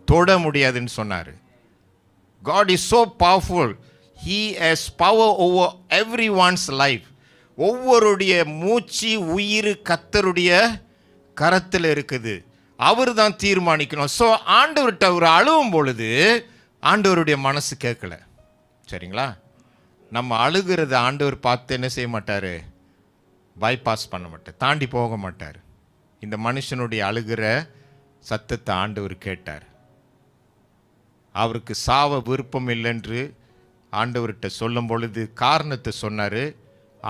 தொட முடியாதுன்னு சொன்னார். God is so powerful. He has power over everyone's life. ஒவ்வொருடைய மூச்சு உயிர் கர்த்தருடைய கரத்தில் இருக்குது. அவர் தான் தீர்மானிக்கணும். ஸோ ஆண்டவர்கிட்ட அவர் அழுவும் பொழுது ஆண்டவருடைய மனசு கேட்கல. சரிங்களா? நம்ம அழுகிறத ஆண்டவர் பார்த்து என்ன செய்ய மாட்டார்? பைபாஸ் பண்ண மாட்டார், தாண்டி போக மாட்டார். இந்த மனுஷனுடைய அழுகிற சத்தத்தை ஆண்டவர் கேட்டார். அவருக்கு சாவ விருப்பம் இல்லைன்று ஆண்டவர்கிட்ட சொல்லும் பொழுது காரணத்தை சொன்னார்.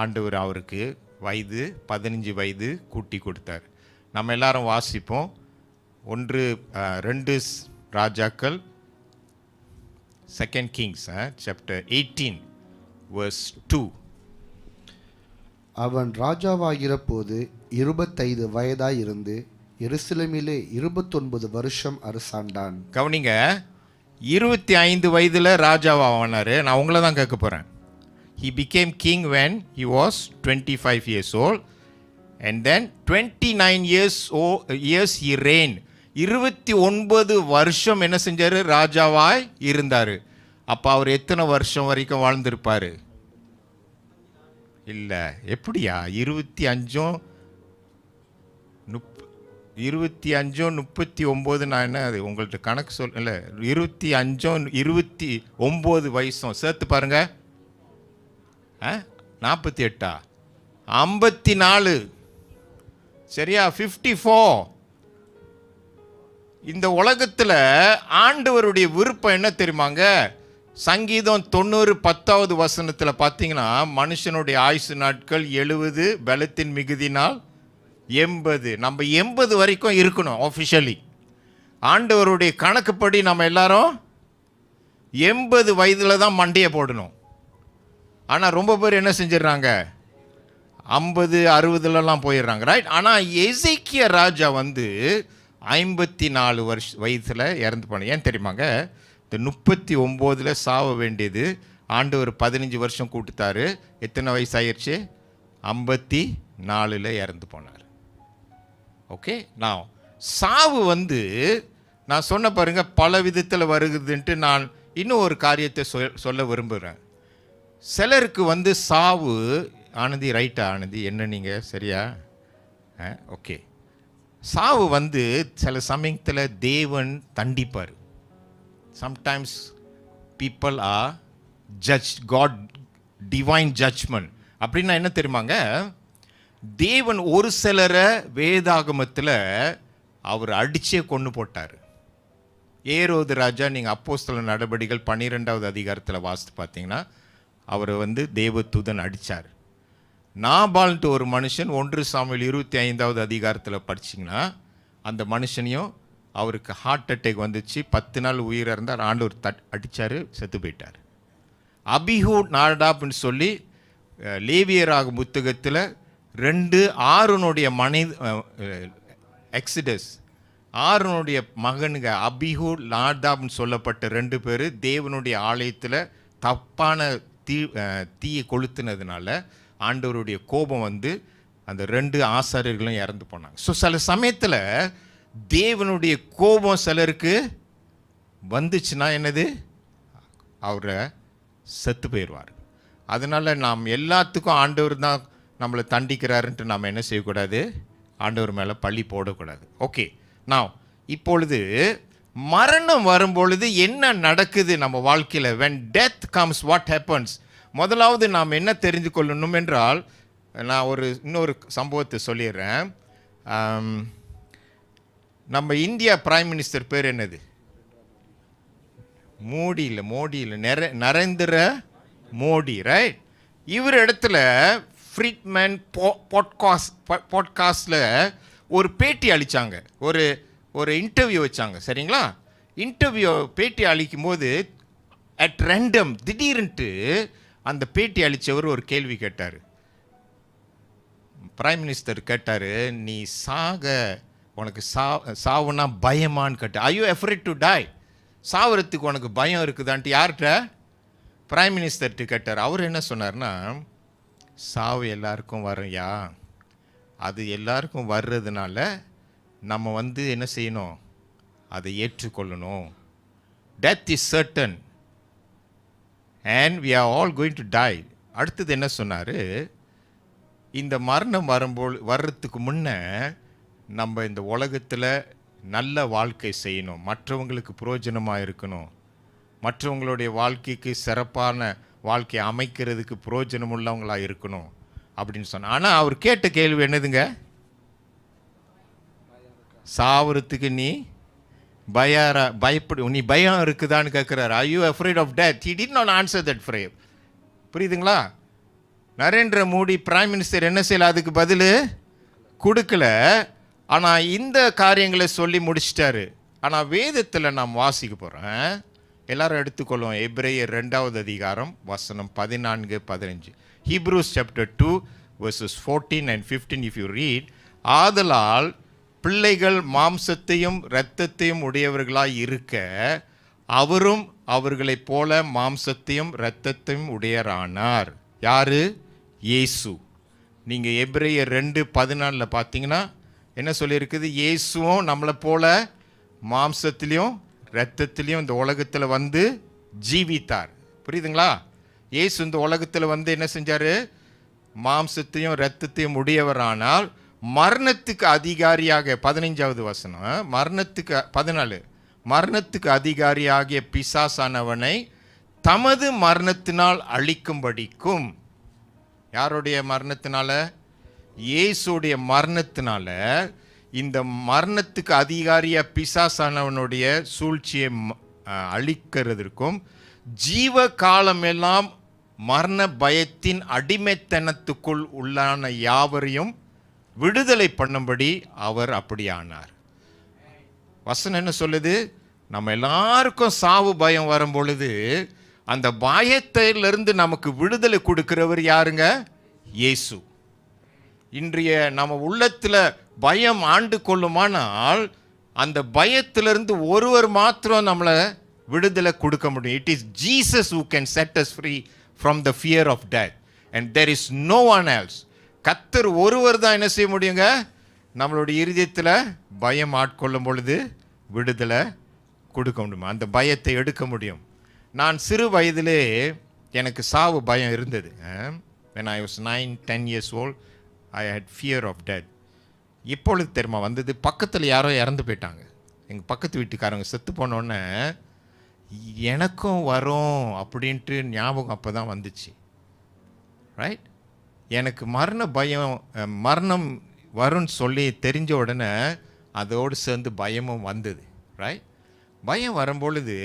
ஆண்டவர் அவருக்கு 15 வயது கூட்டி கொடுத்தார். நம்ம எல்லாரும் வாசிப்போம். 2 ராஜாக்கள், 2 Kings சாப்டர் 18 verse 2. அவன் ராஜாவாகிற போது 25 வயதாயிருந்து எருசலேமிலே 29 வருஷம் அரசாண்டான். கவனிங்க, 25 வயதில் ராஜாவானார். நான் உங்களை தான் கேட்க போகிறேன். He became king when he was 25 years old, and then 29 years he reigned. 29 வருஷம் என்ன செஞ்சார்? ராஜாவாய் இருந்தார். அப்போ அவர் எத்தனை வருஷம் வரைக்கும் வாழ்ந்திருப்பார்? இல்லை, எப்படியா? 25 நான் என்ன அது உங்கள்கிட்ட கணக்கு இல்லை, 29 வயசும் சேர்த்து பாருங்க. 48 54, சரியா? 54. இந்த உலகத்தில் ஆண்டவருடைய விருப்பம் என்ன தெரியுமாங்க? சங்கீதம் 90 10வது வசனத்தில் பார்த்தீங்கன்னா, மனுஷனுடைய ஆயுசு நாட்கள் 70, பலத்தின் மிகுதினால் 80. நம்ம 80 வரைக்கும் இருக்கணும் ஆஃபிஷியலி. ஆண்டவருடைய கணக்குப்படி நம்ம எல்லாரும் 80 வயதில் தான் மண்டையை போடணும். ஆனால் ரொம்ப பேர் என்ன செஞ்சிடறாங்க? 50 60லலாம் போயிடுறாங்க, ரைட்? ஆனால் எசேக்கியா ராஜா 54 வயசில் இறந்து போனார். ஏன் தெரியுமாங்க? இந்த 39 சாவ வேண்டியது ஆண்டவர் 15 வருஷம் கூட்டுத்தாரு. எத்தனை வயசு ஆயிடுச்சு? 54 இறந்து போனார். ஓகே, நான் சாவு நான் சொன்ன பாருங்க பல விதத்தில் வருகுதுன்ட்டு நான் இன்னும் ஒரு காரியத்தை சொல்ல விரும்புகிறேன். சிலருக்கு சாவு ஆனந்தி, ரைட்டா ஆனந்தி? என்ன நீங்கள் சரியா? ஓகே, சாவு சில சமயத்தில் தேவன் தண்டிப்பார். Sometimes people are judge, God divine judgement. அப்படின்னா என்ன தெரியுமாங்க? தேவன் ஒரு சிலரை வேதாகமத்தில் அவர் அடிச்சே கொண்டு போட்டார். ஏரோது ராஜா, நீங்கள் அப்போஸ்தலர் நடபடிகள் 12வது அதிகாரத்தில் வாசித்து பார்த்தீங்கன்னா, அவரை தேவதூதன் அடித்தார். நாபால்ட்டு ஒரு மனுஷன் 1 சாமுவேல் 25வது அதிகாரத்தில் படிச்சிங்கன்னா, அந்த மனுஷனையும் அவருக்கு ஹார்ட் அட்டாக் வந்துச்சு. 10 நாள் உயிராக இருந்தார். ஆண்டவர் அடித்தார், செத்து போயிட்டார். அபிஹூட் நாடாப்னு சொல்லி லேவியராக புத்தகத்தில் 2 ஆரோனுடைய எக்ஸிடஸ், ஆரோனுடைய மகனுங்க அபிஹூட் நாடாப்னு சொல்லப்பட்ட 2 பேர் தேவனுடைய ஆலயத்தில் தப்பான தீயை கொளுத்துனதுனால ஆண்டவருடைய கோபம் அந்த 2 ஆசாரியர்களும் இறந்து போனாங்க. ஸோ சில சமயத்தில் தேவனுடைய கோபம் சிலருக்கு வந்துச்சுன்னா என்னது? அவரை செத்து போயிடுவார். அதனால் நாம் எல்லாத்துக்கும் ஆண்டவர் தான் நம்மளை தண்டிக்கிறாருன்ட்டு நாம் என்ன செய்யக்கூடாது? ஆண்டவர் மேலே பழி போடக்கூடாது. ஓகே, நான் இப்பொழுது மரணம் வரும்பொழுது என்ன நடக்குது நம்ம வாழ்க்கையில்? when death comes, what happens? முதலாவது நாம் என்ன தெரிந்து கொள்ளணும் என்றால், நான் இன்னொரு சம்பவத்தை சொல்லிடுறேன். நம்ம இந்தியா பிரைம் மினிஸ்டர் பேர் என்னது? மோடி இல்லை, நரேந்திர மோடி, ரைட்? இவர் இடத்துல ஃப்ரீட்மேன் பாட்காஸ்டில் ஒரு பேட்டி அளித்தாங்க, ஒரு இன்டர்வியூ வச்சாங்க, சரிங்களா? இன்டர்வியூ பேட்டி அளிக்கும் போது அட் ரெண்டம் திடீர்னுட்டு அந்த பேட்டி அளித்தவர் ஒரு கேள்வி கேட்டார். பிரைம் மினிஸ்டர் கேட்டார், நீ உனக்கு சாவுனா பயமான்னு கேட்டார். ஐயோ எஃப்ரைட் டு டை, சாவறதுக்கு உனக்கு பயம் இருக்குதான்ட்டு யார்கிட்ட? பிரைம் மினிஸ்டர்கிட்ட கேட்டார். அவர் என்ன சொன்னார்னா, சாவு எல்லாருக்கும் வரும்யா, அது எல்லாருக்கும் வர்றதுனால நம்ம என்ன செய்யணும்? அதை ஏற்றுக்கொள்ளணும். Death is certain and we are all going to die. அடுத்தது என்ன சொன்னார்? இந்த மரணம் வர்றதுக்கு முன்னே நம்ம இந்த உலகத்தில் நல்ல வாழ்க்கை செய்யணும், மற்றவங்களுக்கு பிரயோஜனமாக இருக்கணும், மற்றவங்களுடைய வாழ்க்கைக்கு சிறப்பான வாழ்க்கை அமைக்கிறதுக்கு பிரயோஜனம் உள்ளவங்களாக இருக்கணும். அப்படின்னு சொன்னார். ஆனால் அவர் கேட்ட கேள்வி என்னதுங்க? சாவறதுக்கு நீ பயப்படு, நீ பயம் இருக்குதான்னு கேட்குறாரு. Are you afraid of death? He did not answer that phrase. புரியுதுங்களா? நரேந்திர மோடி பிரைம் மினிஸ்டர் என்ன செய்யல, அதுக்கு பதில் கொடுக்கல. ஆனால் இந்த காரியங்களை சொல்லி முடிச்சிட்டாரு. ஆனால் வேதத்தில் நாம் வாசிக்க போகிறேன், எல்லாரும் எடுத்துக்கொள்வோம். எபிரேயர் 2வது அதிகாரம் வசனம் 14-15. Hebrews chapter 2 verses 14 and 15 if you read, ஆதலால் பிள்ளைகள் மாம்சத்தையும் இரத்தத்தையும் உடையவர்களாய் இருக்க அவரும் அவர்களைப் போல மாம்சத்தையும் இரத்தத்தையும் உடையரானார். யாரு? இயேசு. நீங்கள் எபிரேயர் 2:14 பார்த்தீங்கன்னா என்ன சொல்லியிருக்குது? இயேசுவும் நம்மளை போல மாம்சத்திலையும் இரத்தத்திலையும் இந்த உலகத்தில் வந்து ஜீவித்தார். புரியுதுங்களா? இயேசு இந்த உலகத்தில் வந்து என்ன செஞ்சார்? மாம்சத்தையும் இரத்தத்தையும் உடையவரானால் மரணத்துக்கு அதிகாரியாக, 15வது வசனம், மரணத்துக்கு 14, மரணத்துக்கு அதிகாரியாகிய பிசாசானவனை தமது மரணத்தினால் அழிக்கும்படிக்கும். யாருடைய மரணத்தினால? இயேசுடைய மரணத்தினால இந்த மரணத்துக்கு அதிகாரிய பிசாசானவனுடைய சூழ்ச்சியை அழிக்கிறதற்கும் ஜீவ காலமெல்லாம் மரண பயத்தின் அடிமைத்தனத்துக்குள் உள்ளான யாவரையும் விடுதலை பண்ணும்படி அவர் அப்படியானார். வசனம் என்ன சொல்லுது? நம்ம எல்லாருக்கும் சாவு பயம் வரும் பொழுது அந்த பயத்திலிருந்து நமக்கு விடுதலை கொடுக்கிறவர் யாருங்க? இயேசு. இன்றைய நம்ம உள்ளத்தில் பயம் ஆண்டு கொள்ளுமானால் அந்த பயத்திலிருந்து ஒருவர் மாத்திரம் நம்மளை விடுதலை கொடுக்க முடியும். It is Jesus who can set us free from the fear of death and there is no one else. கர்த்தர் ஒருவர் தான் என்ன செய்ய முடியுங்க? நம்மளுடைய இருதயத்தில் பயம் ஆட்கொள்ளும் பொழுது விடுதலை கொடுக்க முடியும், அந்த பயத்தை எடுக்க முடியும். நான் சிறு வயதிலே எனக்கு சாவு பயம் இருந்தது. when I was 9-10 years old I had fear of death. இப்பொழுது தெரியுமா வந்தது? பக்கத்தில் யாரோ இறந்து போயிட்டாங்க, எங்கள் பக்கத்து வீட்டுக்காரங்க செத்து போனோடனே எனக்கும் வரும் அப்படின்ட்டு ஞாபகம் அப்போ தான் வந்துச்சு. ரைட்? எனக்கு மரண பயம், மரணம் வரும்னு சொல்லி தெரிஞ்ச உடனே அதோடு சேர்ந்து பயமும் வந்தது. ரைட்? பயம் வரும்பொழுது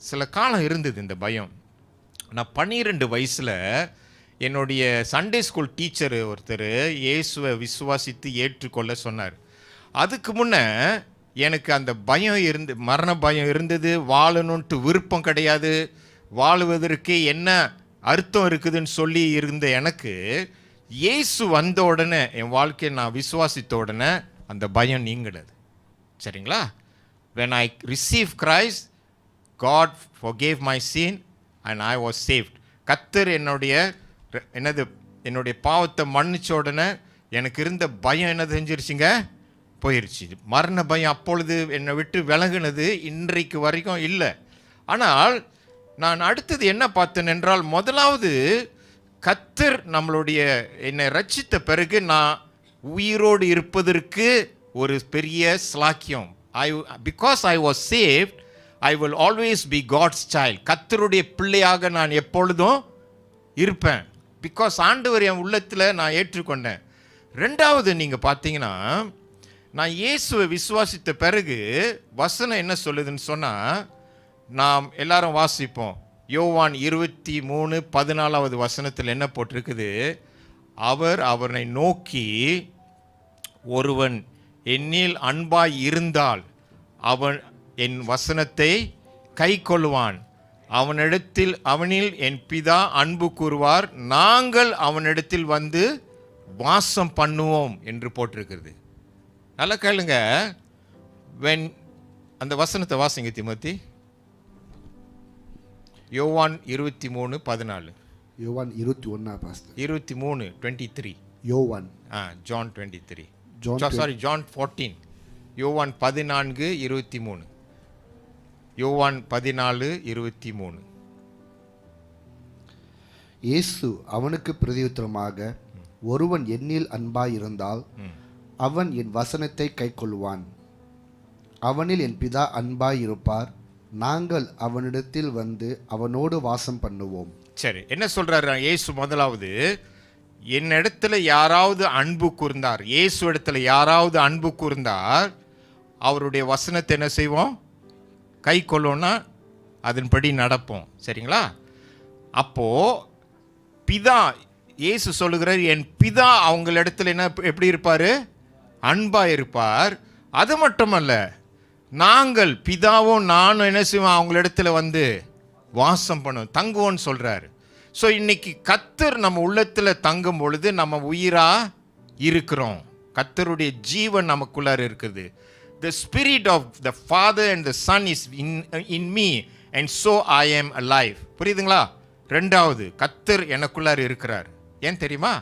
சில காலம் இருந்தது இந்த பயம். நான் 12 வயசில் என்னுடைய சண்டே ஸ்கூல் டீச்சர் ஒருத்தர் இயேசுவை விசுவாசித்து ஏற்றுக்கொள்ள சொன்னார். அதுக்கு முன்னே எனக்கு அந்த பயம் மரண பயம் இருந்தது. வாழணுன்ட்டு விருப்பம் கிடையாது, வாழுவதற்கு என்ன அர்த்தம் இருக்குதுன்னு சொல்லி இருந்த எனக்கு இயேசு வந்த உடனே, என் வாழ்க்கையை நான் விசுவாசித்த உடனே அந்த பயம் நீங்கினது. சரிங்களா? when I received Christ, God forgave my sin and I was saved. கர்த்தர் என்னுடைய பாவத்தை மன்னிச்ச உடனே எனக்கு இருந்த பயம் என்ன செஞ்சிருச்சுங்க? போயிருச்சு. மரண பயம் அப்பொழுது என்னை விட்டு விலகுனது, இன்றைக்கு வரைக்கும் இல்லை. ஆனால் நான் அடுத்தது என்ன பார்த்தேன் என்றால், முதலாவது கர்த்தர் என்னை ரட்சித்த பிறகு நான் உயிரோடு இருப்பதற்கு ஒரு பெரிய ஸ்லாக்கியம். because I was saved, I will always be God's child. கர்த்தருடைய பிள்ளையாக நான் எப்பொழுதும் இருப்பேன். பிகாஸ் ஆண்டவர் என் உள்ளத்தில் நான் ஏற்றுக்கொண்டேன். ரெண்டாவது நீங்கள் பார்த்தீங்கன்னா, நான் இயேசுவை விசுவாசித்த பிறகு வசனம் என்ன சொல்லுதுன்னு சொன்னால், நாம் எல்லாரும் வாசிப்போம். யோவான் 23:14 வசனத்தில் என்ன போட்டிருக்குது? அவர் அவனை நோக்கி, ஒருவன் என்னில் அன்பாய் இருந்தால் அவன் என் வசனத்தை கை கொள்வான், அவனில் என் பிதா அன்பு கூறுவார், நாங்கள் அவனிடத்தில் வந்து வாசம் பண்ணுவோம் என்று போட்டிருக்கிறது. நல்லா கேளுங்க. அந்த வசனத்தை வாசிங்க திமோத்தி. யோவான் 23:14. யோவான் 21 பாஸ்டர். 23:23. யோவான் John 23. John 14. யோவான் 14:23. யோவான் 14:23. இயேசு அவனுக்கு பிரதியுத்தரமாக, ஒருவன் என்னில் அன்பாயிருந்தால் அவன் என் வசனத்தை கைக்கொள்வான், அவனில் என் பிதா அன்பாயிருப்பார், நாங்கள் அவனிடத்தில் வந்து அவனோடு வாசம் பண்ணுவோம். சரி, என்ன சொல்றாரு இயேசு? முதலாவது, என்னிடத்துல யாராவது அன்பு கூர்ந்தார், இயேசு இடத்துல யாராவது அன்பு கூர்ந்தார், அவருடைய வசனத்தை என்ன செய்வோம்? கை கொள்ளோன்னா அதன்படி நடப்போம். சரிங்களா? அப்போ பிதா, இயேசு சொல்லுகிறார், என் பிதா அவங்களிடத்துல என்ன எப்படி இருப்பார்? அன்பா இருப்பார். அது மட்டுமல்ல, நாங்கள் பிதாவும் நானும் என்ன செய்வோம்? அவங்களிடத்துல வந்து வாசம் பண்ணுவோம், தங்குவோன்னு சொல்றாரு. ஸோ இன்னைக்கு கர்த்தர் நம்ம உள்ளத்தில் தங்கும் பொழுது நம்ம உயிரா இருக்கிறோம். கர்த்தருடைய ஜீவன் நமக்குள்ளார இருக்குது. The spirit of the Father and the Son is in me and so I am alive. புரியுதுங்களா? ரெண்டாவது, கர்த்தர் எனக்குள்ளார இருக்கிறார். ஏன் தெரியுமா?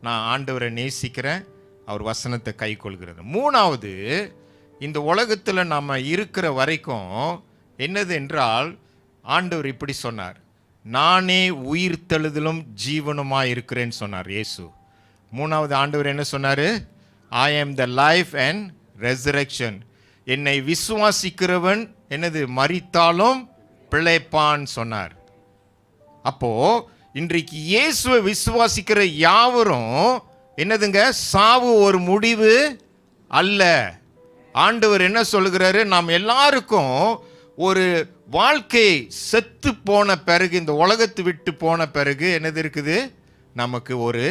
நான் ஆண்டவரை நேசிக்கிறேன், அவர் வசனத்தை கை கொள்கிறது. மூணாவது, இந்த உலகத்தில் நம்ம இருக்கிற வரைக்கும் என்னது என்றால், ஆண்டவர் இப்படி சொன்னார், நானே உயிர்த்தெழுதலும் ஜீவனுமாய் இருக்கிறேன்னு சொன்னார் இயேசு. மூணாவது ஆண்டவர் என்ன சொன்னார்? I am the life and resurrection. என்னை விசுவாசிக்கிறவன் என்னது? மரித்தாலும் பிழைப்பான் சொன்னார். அப்போ இன்றைக்கு இயேசுவை விசுவாசிக்கிற யாவரும் என்னதுங்க? சாவு ஒரு முடிவு அல்ல. ஆண்டவர் என்ன சொல்லுகிறாரு? நாம் எல்லாருக்கும் ஒரு வாழ்க்கை செத்து போன பிறகு, இந்த உலகத்தை விட்டு போன பிறகு என்னது இருக்குது? நமக்கு ஒரு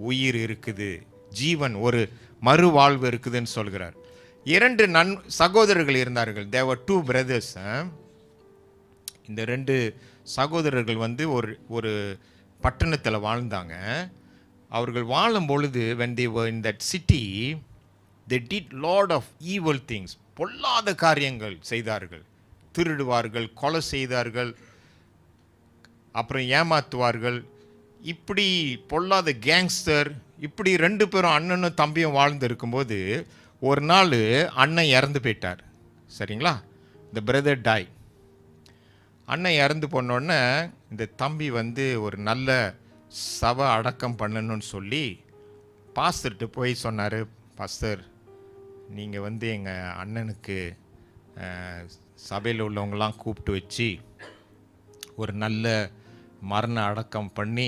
உயிர் இருக்குது, ஜீவன், ஒரு மறுவாழ்வு இருக்குதுன்னு சொல்கிறார். 2 சகோதரர்கள் இருந்தார்கள். There were 2 brothers. இந்த 2 சகோதரர்கள் வந்து ஒரு பட்டணத்தில் வாழ்ந்தாங்க. அவர்கள் வாழும் பொழுது when they were in that city they did lot of evil things. பொல்லாத காரியங்கள் செய்தார்கள். திருடுவார்கள், கொலை செய்தார்கள், அப்புறம் ஏமாத்துவார்கள். இப்படி பொல்லாத கேங்ஸ்டர். இப்படி 2 பேரும் அண்ணனும் தம்பியும் வாழ்ந்து இருக்கும்போது ஒரு நாள் அண்ணன் இறந்து போயிட்டார். சரிங்களா? இந்த பிரதர் டை. அண்ணன் இறந்து போனோடனே இந்த தம்பி வந்து ஒரு நல்ல சவ அடக்கம் பண்ணணும்னு சொல்லி பாஸ்டர்கிட்ட போய் சொன்னார், பாஸ்டர், நீங்கள் வந்து எங்கள் அண்ணனுக்கு சபையில் உள்ளவங்களாம் கூப்பிட்டு வச்சு ஒரு நல்ல மரண அடக்கம் பண்ணி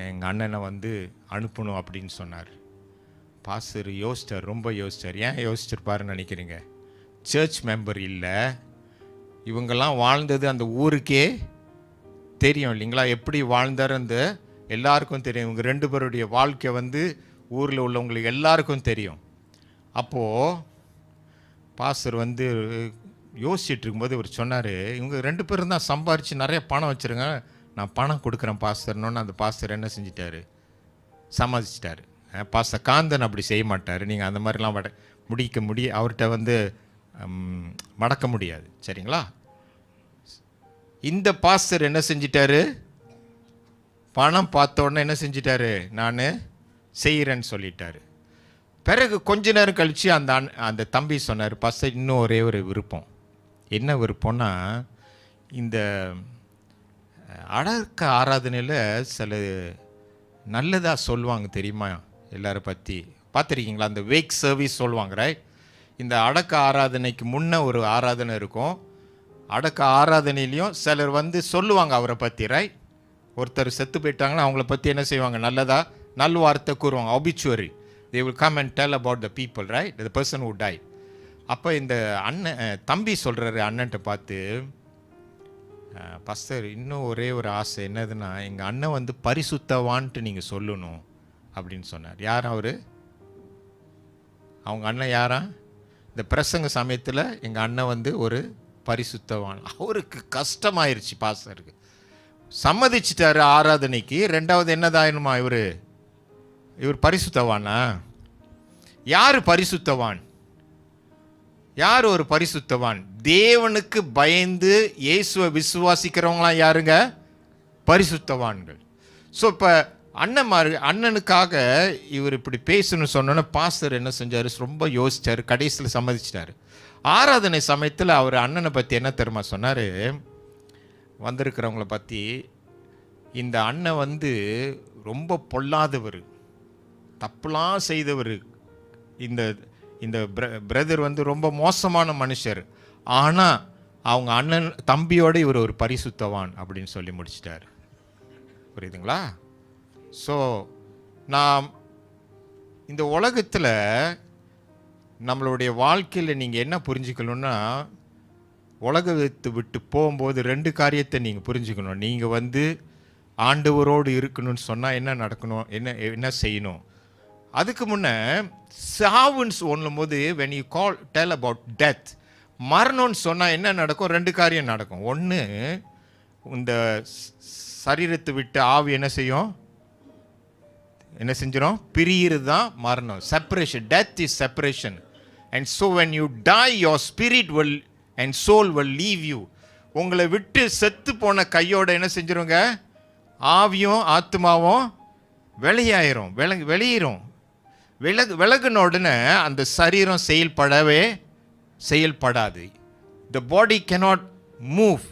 எங்கள் அண்ணனை வந்து அனுப்பணும் அப்படின்னு சொன்னார். பாஸ்டர் யோசிச்சார், ரொம்ப யோசிச்சார். ஏன் யோசிச்சிருப்பாருன்னு நினைக்கிறீங்க? சர்ச் மெம்பர் இல்லை, இவங்கெல்லாம் வாழ்ந்தது அந்த ஊருக்கே தெரியும் இல்லைங்களா? எப்படி வாழ்ந்தார் அந்த எல்லாருக்கும் தெரியும். இவங்க 2 பேருடைய வாழ்க்கை வந்து ஊரில் உள்ளவங்களுக்கு எல்லாருக்கும் தெரியும். அப்போது பாஸ்டர் வந்து யோசிச்சுட்டு இருக்கும்போது இவர் சொன்னார், இவங்க 2 பேரும் தான் சம்பாரித்து நிறைய பணம் வச்சுருங்க, நான் பணம் கொடுக்குறேன் பாஸ்டர்னோன்னு. அந்த பாஸ்டர் என்ன செஞ்சிட்டாரு? சம்மதிச்சிட்டார். பாஸ்டர் காந்தன் அப்படி செய்ய மாட்டார். நீங்கள் அந்த மாதிரிலாம் அவர்கிட்ட வந்து மடக்க முடியாது. சரிங்களா? இந்த பாஸ்டர் என்ன செஞ்சிட்டாரு? பணம் பார்த்த உடனே என்ன செஞ்சிட்டாரு? நான் செய்கிறேன்னு சொல்லிட்டாரு. பிறகு கொஞ்ச நேரம் கழித்து அந்த தம்பி சொன்னார், பாஸ்டர், இன்னும் ஒரே ஒரு விருப்பம். என்ன விருப்பம்னா, இந்த அடக்க ஆராதனையில் சில நல்லதாக சொல்லுவாங்க தெரியுமா? எல்லாரை பற்றி பார்த்துருக்கீங்களா? அந்த வேக் சர்வீஸ் சொல்லுவாங்க, ரைட்? இந்த அடக்க ஆராதனைக்கு முன்ன ஒரு ஆராதனை இருக்கும். அடக்க ஆராதனையிலையும் சிலர் வந்து சொல்லுவாங்க அவரை பற்றி, ரைட்? ஒருத்தர் செத்து போயிட்டாங்கன்னா அவங்கள பற்றி என்ன செய்வாங்க? நல் வார்த்தை கூறுவாங்க, obituary. They will come and tell about the people, right? The person who died. அப்போ இந்த தம்பி சொல்கிறாரு அண்ணன்ட்ட பார்த்து, பாஸ்டர், இன்னும் ஒரே ஒரு ஆசை என்னதுன்னா, எங்கள் அண்ணன் வந்து பரிசுத்தவான்ட்டு நீங்கள் சொல்லணும் அப்படின்னு சொன்னார். யார் அவர்? அவங்க அண்ணன் யாரா? இந்த பிரசங்க சமயத்தில் எங்கள் அண்ணன் வந்து ஒரு பரிசுத்தவான். அவருக்கு கஷ்டமாயிருச்சு. பாஸ்டருக்கு சம்மதிச்சிட்டாரு ஆராதனைக்கு. 2வது என்னதாயணுமா? இவர் பரிசுத்தவானா? யார் பரிசுத்தவான்? யார் ஒரு பரிசுத்தவான்? தேவனுக்கு பயந்து இயேசுவை விசுவாசிக்கிறவங்களாம் யாருங்க? பரிசுத்தவான்கள். ஸோ இப்போ அண்ணனுக்காக இவர் இப்படி பேசணும்னு சொன்னோன்னே பாஸ்டர் என்ன செஞ்சார்? ரொம்ப யோசித்தார், கடைசியில் சம்மதிச்சிட்டார். ஆராதனை சமயத்தில் அவர் அண்ணனை பற்றி என்ன தெரியுமா சொன்னார்? வந்திருக்கிறவங்கள பற்றி, இந்த அண்ணன் வந்து ரொம்ப பொல்லாதவர், தப்புலாம் செய்தவர். இந்த பிரதர் வந்து ரொம்ப மோசமான மனுஷர். ஆனால் அவங்க அண்ணன் தம்பியோடு இவர் ஒரு பரிசுத்தவான் அப்படின்னு சொல்லி முடிச்சிட்டார். புரியுதுங்களா? ஸோ நாம் இந்த உலகத்தில் நம்மளுடைய வாழ்க்கையில் நீங்கள் என்ன புரிஞ்சுக்கணுன்னா, உலகத்தை விட்டு போகும்போது 2 காரியத்தை நீங்கள் புரிஞ்சுக்கணும். நீங்கள் ஆண்டவரோடு இருக்கணும்னு சொன்னால் என்ன நடக்கணும், என்ன செய்யணும். அதுக்கு முன்னே சாவுன்னு சொல்லும் போது when you tell about death, மரணம்னு சொன்னால் என்ன நடக்கும்? 2 காரியம் நடக்கும். ஒன்று, இந்த சரீரத்தை விட்டு ஆவி என்ன செய்யும்? என்ன செஞ்சிடும்? பிரியிறது தான் மரணம். Separation. Death is separation. And so when you die your spirit will and soul will leave you. உங்களை விட்டு செத்து போன கையோட என்ன செஞ்சிருங்க? ஆவியும் ஆத்மாவும் வெளியேறும். விலகுன உடனே அந்த சரீரம் செயல்படாது. The body cannot move,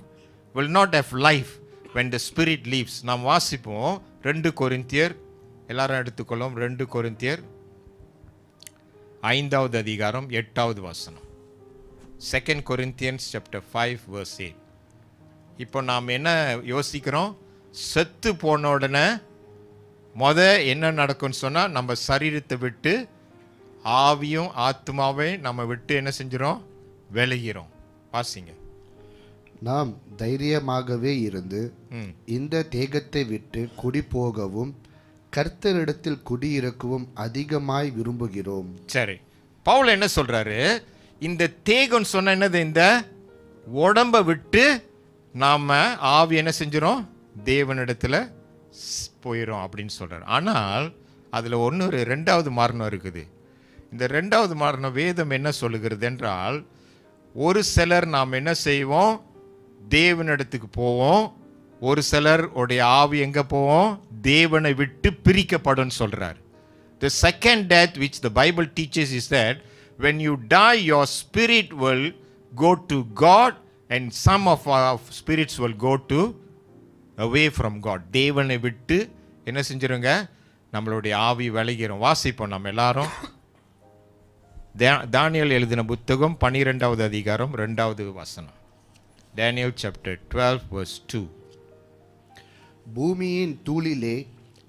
will not have life when the spirit leaves. நாம் வாசிப்போம் 2 கொரிந்தியர், எல்லாரும் எடுத்துக்கொள்ளும். 2 கொரிந்தியர் 5வது அதிகாரம் 8வது வசனம். 2 Corinthians chapter 5 verse 8. இப்போ நாம் என்ன யோசிக்கிறோம்? செத்து போன உடனே என்ன நடக்கும்னு சொன்னால், நம்ம சரீரத்தை விட்டு ஆவியும் ஆத்மாவை நம்ம விட்டு என்ன செஞ்சிடும்? விலகிறோம். வாசிங்க. நாம் தைரியமாகவே இருந்து இந்த தேகத்தை விட்டு குடிபோகவும் கர்த்தரிடத்தில் குடியிருக்கவும் அதிகமாய் விரும்புகிறோம். சரி, பவுல் என்ன சொல்றாரு? இந்த தேகம் சொன்ன என்னது? இந்த உடம்பை விட்டு நாம ஆவி என்ன செஞ்சிடும்? தேவனிடத்துல போயிடும் அப்படின்னு சொல்றாரு. ஆனால் அதுல ஒரு 2வது மரணம் இருக்குது. இந்த 2வது மரணம் வேதம் என்ன சொல்லுகிறது என்றால், ஒரு சிலர் நாம் என்ன செய்வோம்? தேவனிடத்துக்கு போவோம். ஒரு சிலர் உடைய ஆவி எங்க போவோம்? தேவனை விட்டு பிரிக்கப்படும் சொல்றார். The second death which the Bible teaches is that when you die, your spirit will go to God and some of our spirits will go away from God. தேவனை விட்டு என்ன செஞ்சிருங்க? நம்மளுடைய ஆவி விலகிறோம். வாசிப்போம் நம்ம எல்லாரும். தானியேல் எழுதின புத்தகம் 12வது அதிகாரம் 2வது வசனம். Daniel chapter 12 verse 2. பூமியின் தூளிலே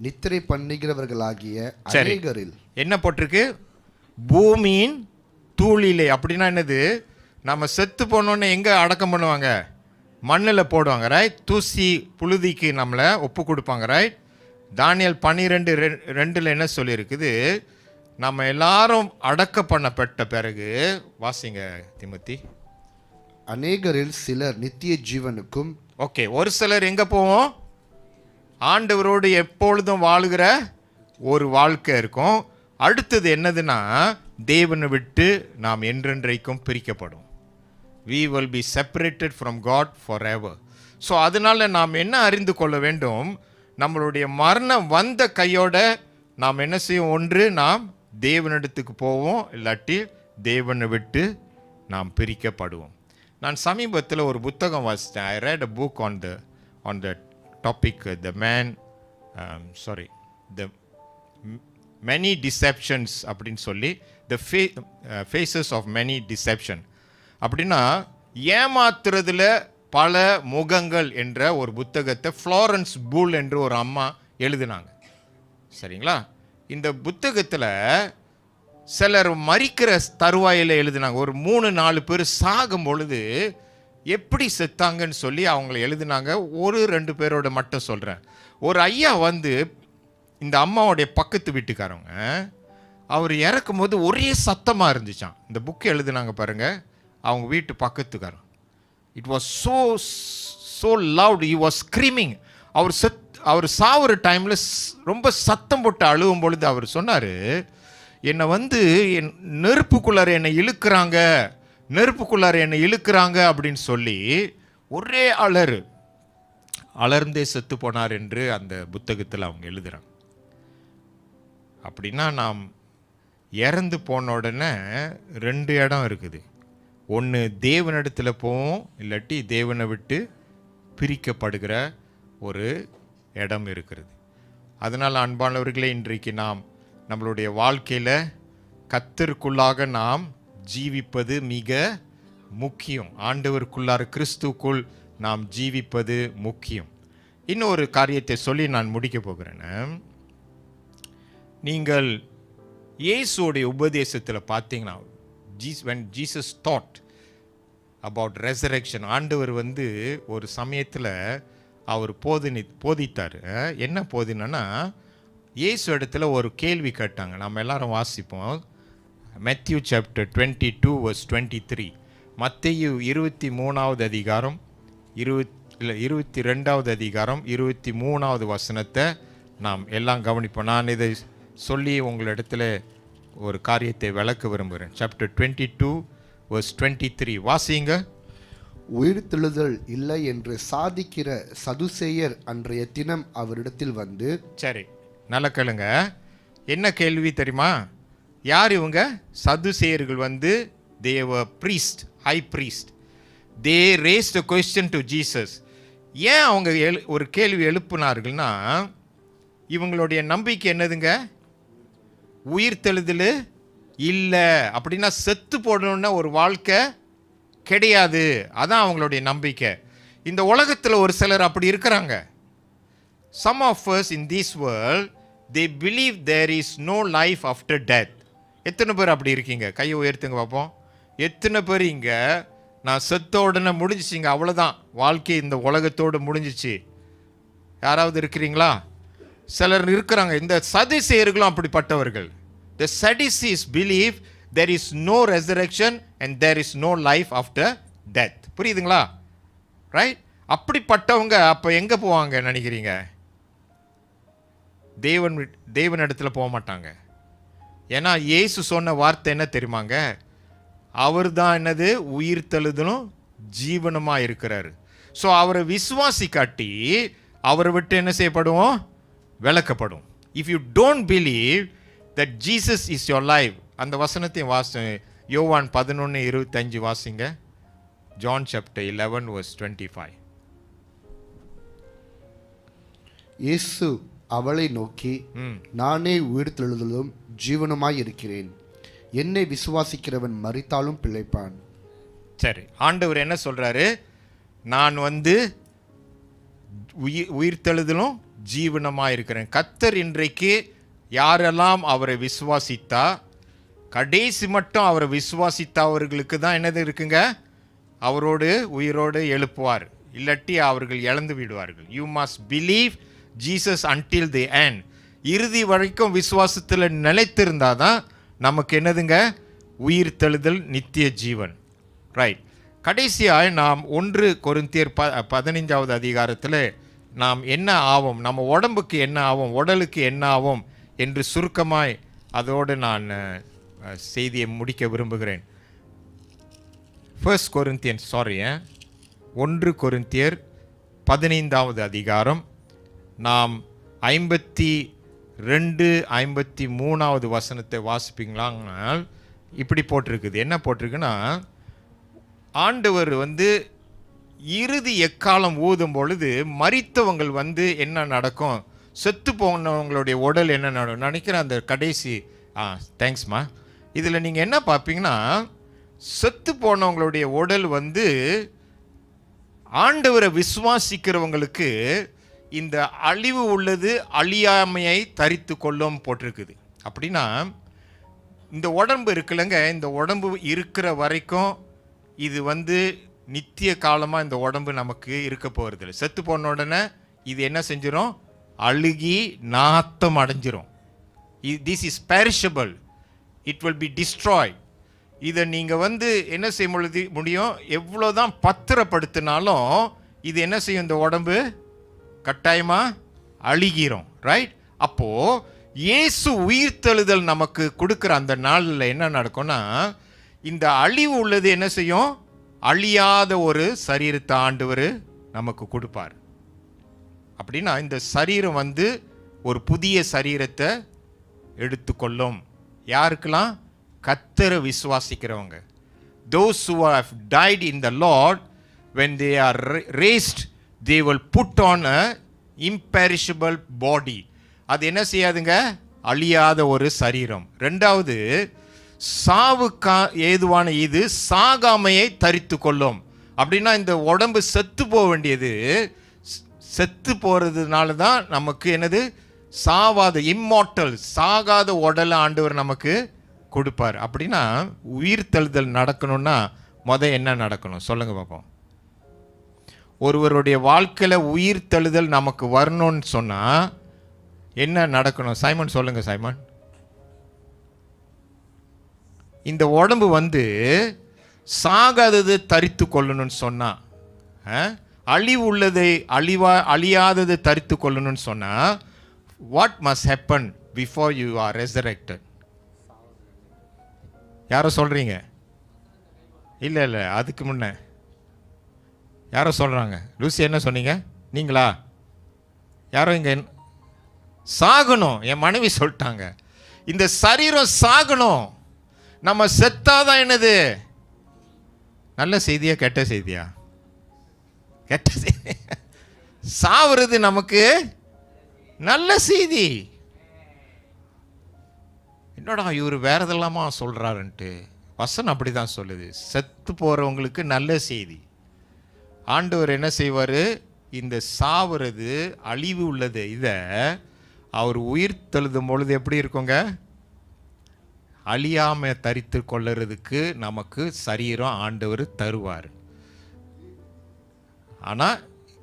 நித்திரை பண்ணுகிறவர்களாகிய அநேகரில். என்ன போட்டிருக்கு? பூமியின் தூளிலே. அப்படின்னா என்னது? நம்ம செத்து போனோன்னு எங்க அடக்கம் பண்ணுவாங்க? மண்ணில் போடுவாங்க, ரைட்? தூசி புழுதிக்கு நம்மளை ஒப்பு கொடுப்பாங்க, ரைட்? தானியேல் 12:2 என்ன சொல்லியிருக்குது? நம்ம எல்லாரும் அடக்க பண்ணப்பட்ட பிறகு, வாசிங்க திமோத்தி. அநேகரில் சிலர் நித்திய ஜீவனுக்கும். ஓகே, ஒரு சிலர் எங்க போவோம்? ஆண்டவரோடு எப்பொழுதும் வாழுகிற ஒரு வாழ்க்கை இருக்கும். அடுத்தது என்னதுன்னா, தேவனை விட்டு நாம் என்றென்றைக்கும் பிரிக்கப்படும். We will be separated from God forever. So அதனால நாம் என்ன அறிந்து கொள்ள வேண்டும்? நம்மளுடைய மரணம் வந்த கையோட நாம் என்ன செய்வோம்? ஒன்று, நாம் தேவனிடத்துக்கு போவோம், இல்லாட்டி தேவனை விட்டு நாம் பிரிக்கப்படுவோம். நான் சமீபத்தில் ஒரு புத்தகம் வாசித்தேன். I read a book on the topic the many deceptions அப்படின்னு சொல்லி, the faces of many deception. அப்படின்னா ஏமாத்துறதுல பல முகங்கள் என்ற ஒரு புத்தகத்தை ஃப்ளாரன்ஸ் பூல் என்று ஒரு அம்மா எழுதினாங்க. சரிங்களா? இந்த புத்தகத்தில் சிலர் மரிக்கிற தருவாயில் எழுதினாங்க. ஒரு 3-4 பேர் சாகும் பொழுது எப்படி செத்தாங்கன்னு சொல்லி அவங்கள எழுதினாங்க. 1-2 பேரோட மட்டும் சொல்கிறேன். ஒரு ஐயா இந்த அம்மாவுடைய பக்கத்து வீட்டுக்காரவங்க, அவர் இறக்கும் போது ஒரே சத்தமாக இருந்துச்சான். இந்த புக்கு எழுதினாங்க பாருங்க, அவங்க வீட்டு பக்கத்துக்காரன். It was so loud, he was screaming. அவர் சாவுற டைமில் ரொம்ப சத்தம் போட்டு அழுவும் பொழுது அவர் சொன்னார், என்னை என் நெருப்புக்குள்ளார என்னை இழுக்கிறாங்க அப்படின்னு சொல்லி ஒரே அலர்ந்தே செத்து போனார் என்று அந்த புத்தகத்தில் அவங்க எழுதுகிறாங்க. அப்படின்னா நாம் இறந்து போன உடனே 2 இடம் இருக்குது. ஒன்று தேவனிடத்தில் போவோம், இல்லாட்டி தேவனை விட்டு பிரிக்கப்படுகிற ஒரு இடம் இருக்கிறது. அதனால் அன்பானவர்களே, இன்றைக்கு நாம் நம்மளுடைய வாழ்க்கையில் கர்த்தருக்குள்ளாக நாம் ஜீவிப்பது மிக முக்கியம். ஆண்டவருக்குள்ளார கிறிஸ்துக்குள் நாம் ஜீவிப்பது முக்கியம். இன்னொரு காரியத்தை சொல்லி நான் முடிக்க போகிறேன். நீங்கள் இயேசுடைய உபதேசத்தில் பார்த்தீங்கன்னா when Jesus taught about resurrection, ஆண்டவர் வந்து ஒரு சமயத்தில் அவர் போதித்தார். என்ன போதினா, இயேசு இடத்துல ஒரு கேள்வி கேட்டாங்க. நம்ம எல்லாரும் வாசிப்போம். Matthew chapter 22 verse 23. மத்தேயு 23வது அதிகாரம் 22வது அதிகாரம் 23வது வசனத்தை நாம் எல்லாம் கவனிப்போம். நான் இதை சொல்லி உங்களிடத்தில் ஒரு காரியத்தை விளக்க விரும்புகிறேன். Chapter 22 verse 23 வாசிங்க. உயிர்த்தெழுதல் இல்லை என்று சாதிக்கிற சதுசேயர் அன்றைய தினம் அவரிடத்தில் வந்து. சரி, நல்ல கேளுங்க. என்ன கேள்வி தெரியுமா? யார் இவங்க? சதுசேயர்கள் வந்து they were priest, high priest. They raised a question to Jesus. ஏன் அவங்க ஒரு கேள்வி எழுப்பினார்கள்னா, இவங்களுடைய நம்பிக்கை என்னதுங்க? உயிர்த்தெழுதல் இல்லை அப்படின்னா செத்து போடணும்னா ஒரு வாழ்க்கை கிடையாது. அதான் அவங்களுடைய நம்பிக்கை. இந்த உலகத்தில் ஒரு சிலர் அப்படி இருக்கிறாங்க. Some of us in this world, they believe there is no life after death. எத்தனை பேர் அப்படி இருக்கீங்க? கையை உயர்த்துங்க பார்ப்போம். எத்தனை பேர் இங்கே நான் செத்த உடனே முடிஞ்சிச்சிங்க, அவ்வளோதான், வாழ்க்கை இந்த உலகத்தோடு முடிஞ்சிச்சு? யாராவது இருக்கிறீங்களா? சிலர் இருக்கிறாங்க. இந்த சதுசேயர்களும் அப்படிப்பட்டவர்கள். The Sadducees believe there is no resurrection and there is no life after death. புரியுதுங்களா? ரைட்? அப்படிப்பட்டவங்க அப்போ எங்கே போவாங்க நினைக்கிறீங்க? தேவன் இடத்துல போக மாட்டாங்க. ஏன்னா இயேசு சொன்ன வார்த்தை என்ன தெரியுமாங்க? அவர் தான் என்னது? உயிர்த்தெழுதலும் ஜீவனமாக இருக்கிறாரு. ஸோ அவரை விசுவாசி காட்டி அவரை விட்டு என்ன செய்யப்படுவோம்? விளக்கப்படும். If you don't believe that Jesus is your life, அந்த வசனத்தையும் யோவான் 11:25 வாசிங்க. John chapter 11 verse 25. இயேசு அவளை நோக்கி, நானே உயிர்த்தெழுதலும் ஜீவனுமாய் இருக்கிறேன். என்னை விசுவாசிக்கிறவன் மரித்தாலும் பிழைப்பான். சரி, ஆண்டவர் என்ன சொல்றாரு? நான் வந்து உயிர்த்தெழுதலும் ஜீவனமாக இருக்கிறேன். கர்த்தர் இன்றைக்கு யாரெல்லாம் அவரை விசுவாசித்தா, கடைசி மட்டும் அவரை விசுவாசித்தவர்களுக்கு தான் என்னது இருக்குங்க? அவரோடு உயிரோடு எழுப்புவார். இல்லாட்டி அவர்கள் இழந்து விடுவார்கள். You must believe Jesus until the end. இறுதி வரைக்கும் விசுவாசத்தில் நிலைத்திருந்தால் தான் நமக்கு என்னதுங்க? உயிர்த்தெழுதல், நித்திய ஜீவன். ரைட். கடைசியாக நாம் 1 கொரிந்தியர் 15வது அதிகாரத்தில் நாம் என்ன ஆவோம், நம்ம உடம்புக்கு என்ன ஆவோம், உடலுக்கு என்ன ஆவோம் என்று சுருக்கமாய் அதோடு நான் செய்தியை முடிக்க விரும்புகிறேன். 1 கொரிந்தியர் 15வது அதிகாரம் நாம் 52-53வது வசனத்தை வாசிப்பீங்களானால் இப்படி போட்டிருக்குது. என்ன போட்டிருக்குன்னா, ஆண்டவர் வந்து இறுதி எக்காலம் ஊதும் பொழுது மரித்தவங்கள் வந்து என்ன நடக்கும், செத்து போனவங்களுடைய உடல் என்ன நடக்கும் நினைக்கிறேன். அந்த கடைசி தேங்க்ஸ்மா. இதில் நீங்கள் என்ன பார்ப்பீங்கன்னா, செத்து போனவங்களுடைய உடல் வந்து ஆண்டவரை விசுவாசிக்கிறவங்களுக்கு இந்த அழிவு உள்ளது அழியாமையை தரித்து கொள்ளும் போட்டிருக்குது. அப்படின்னா இந்த உடம்பு இருக்குல்லங்க, இந்த உடம்பு இருக்கிற வரைக்கும் இது வந்து நித்திய காலமாக இந்த உடம்பு நமக்கு இருக்க போகிறதில்ல. செத்து போன உடனே இது என்ன செஞ்சிடும்? அழுகி நாத்தம் அடைஞ்சிரும். This is perishable, it will be destroy. இதை நீங்கள் வந்து என்ன செய்ய முடியும்? எவ்வளோதான் பத்திரப்படுத்தினாலும் இது என்ன செய்யும்? இந்த உடம்பு கட்டாயமாக அழுகிறோம். ரைட்? அப்போது இயேசு உயிர்த்தெழுதல் நமக்கு கொடுக்குற அந்த நாளில் என்ன நடக்கும்னா, இந்த அழிவு உள்ளது என்ன செய்யும்? அழியாத ஒரு சரீரத்தை ஆண்டவர் நமக்கு கொடுப்பார். அப்படின்னா இந்த சரீரம் வந்து ஒரு புதிய சரீரத்தை எடுத்துக்கொள்ளும். யாருக்கெல்லாம்? கர்த்தரை விசுவாசிக்கிறவங்க. Those who have died in the Lord, when they are raised, they will put on a imperishable body. அது என்ன செய்யாதுங்க? அழியாத ஒரு சரீரம். ரெண்டாவது, சாவுக்கா ஏதுவான இது சாகாமையை தரித்து கொள்ளும். அப்படின்னா இந்த உடம்பு செத்து போக வேண்டியது, செத்து போகிறதுனால தான் நமக்கு என்னது? சாவாத இம்மார்டல், சாகாத உடலை ஆண்டவர் நமக்கு கொடுப்பார். அப்படின்னா உயிர்த்தெழுதல் நடக்கணும்னா என்ன நடக்கணும் சொல்லுங்க பார்ப்போம். ஒருவருடைய வாழ்க்கையில் உயிர்த்தெழுதல் நமக்கு வரணும்னு சொன்னா என்ன நடக்கணும்? சைமன் சொல்லுங்க சைமன். இந்த உடம்பு சாகாதது தரித்து கொள்ளணும்னு சொன்னா, அழிவு உள்ளதை அழியாதது தரித்து கொள்ளணும்னு சொன்னா, what must happen before you are resurrected? யாரோ சொல்றீங்க? இல்ல அதுக்கு முன்ன யாரோ சொல்றாங்க. லூசி என்ன சொன்னீங்க? நீங்களா? யாரோ இங்க சாகணும். என் மனைவி சொல்லிட்டாங்க, இந்த சரீரம் சாகணும். நம்ம செத்தாதான் என்னது? நல்ல செய்தியா கெட்ட செய்தியா? கெட்ட செய்தி. சாவுறது நமக்கு நல்ல செய்தி. என்னடா இவர் வேற எதெல்லாமா சொல்றாருன்ட்டு வசனம் அப்படிதான் சொல்லுது. செத்து போறவங்களுக்கு நல்ல செய்தி. ஆண்டவர் என்ன செய்வார்? இந்த சாவுறது அழிவு உள்ளது இதை அவர் உயிர் தெழுதும் பொழுது எப்படி இருக்குங்க? அழியாம தரித்து கொள்ளுறதுக்கு நமக்கு சரீரம் ஆண்டவர் தருவார். ஆனால்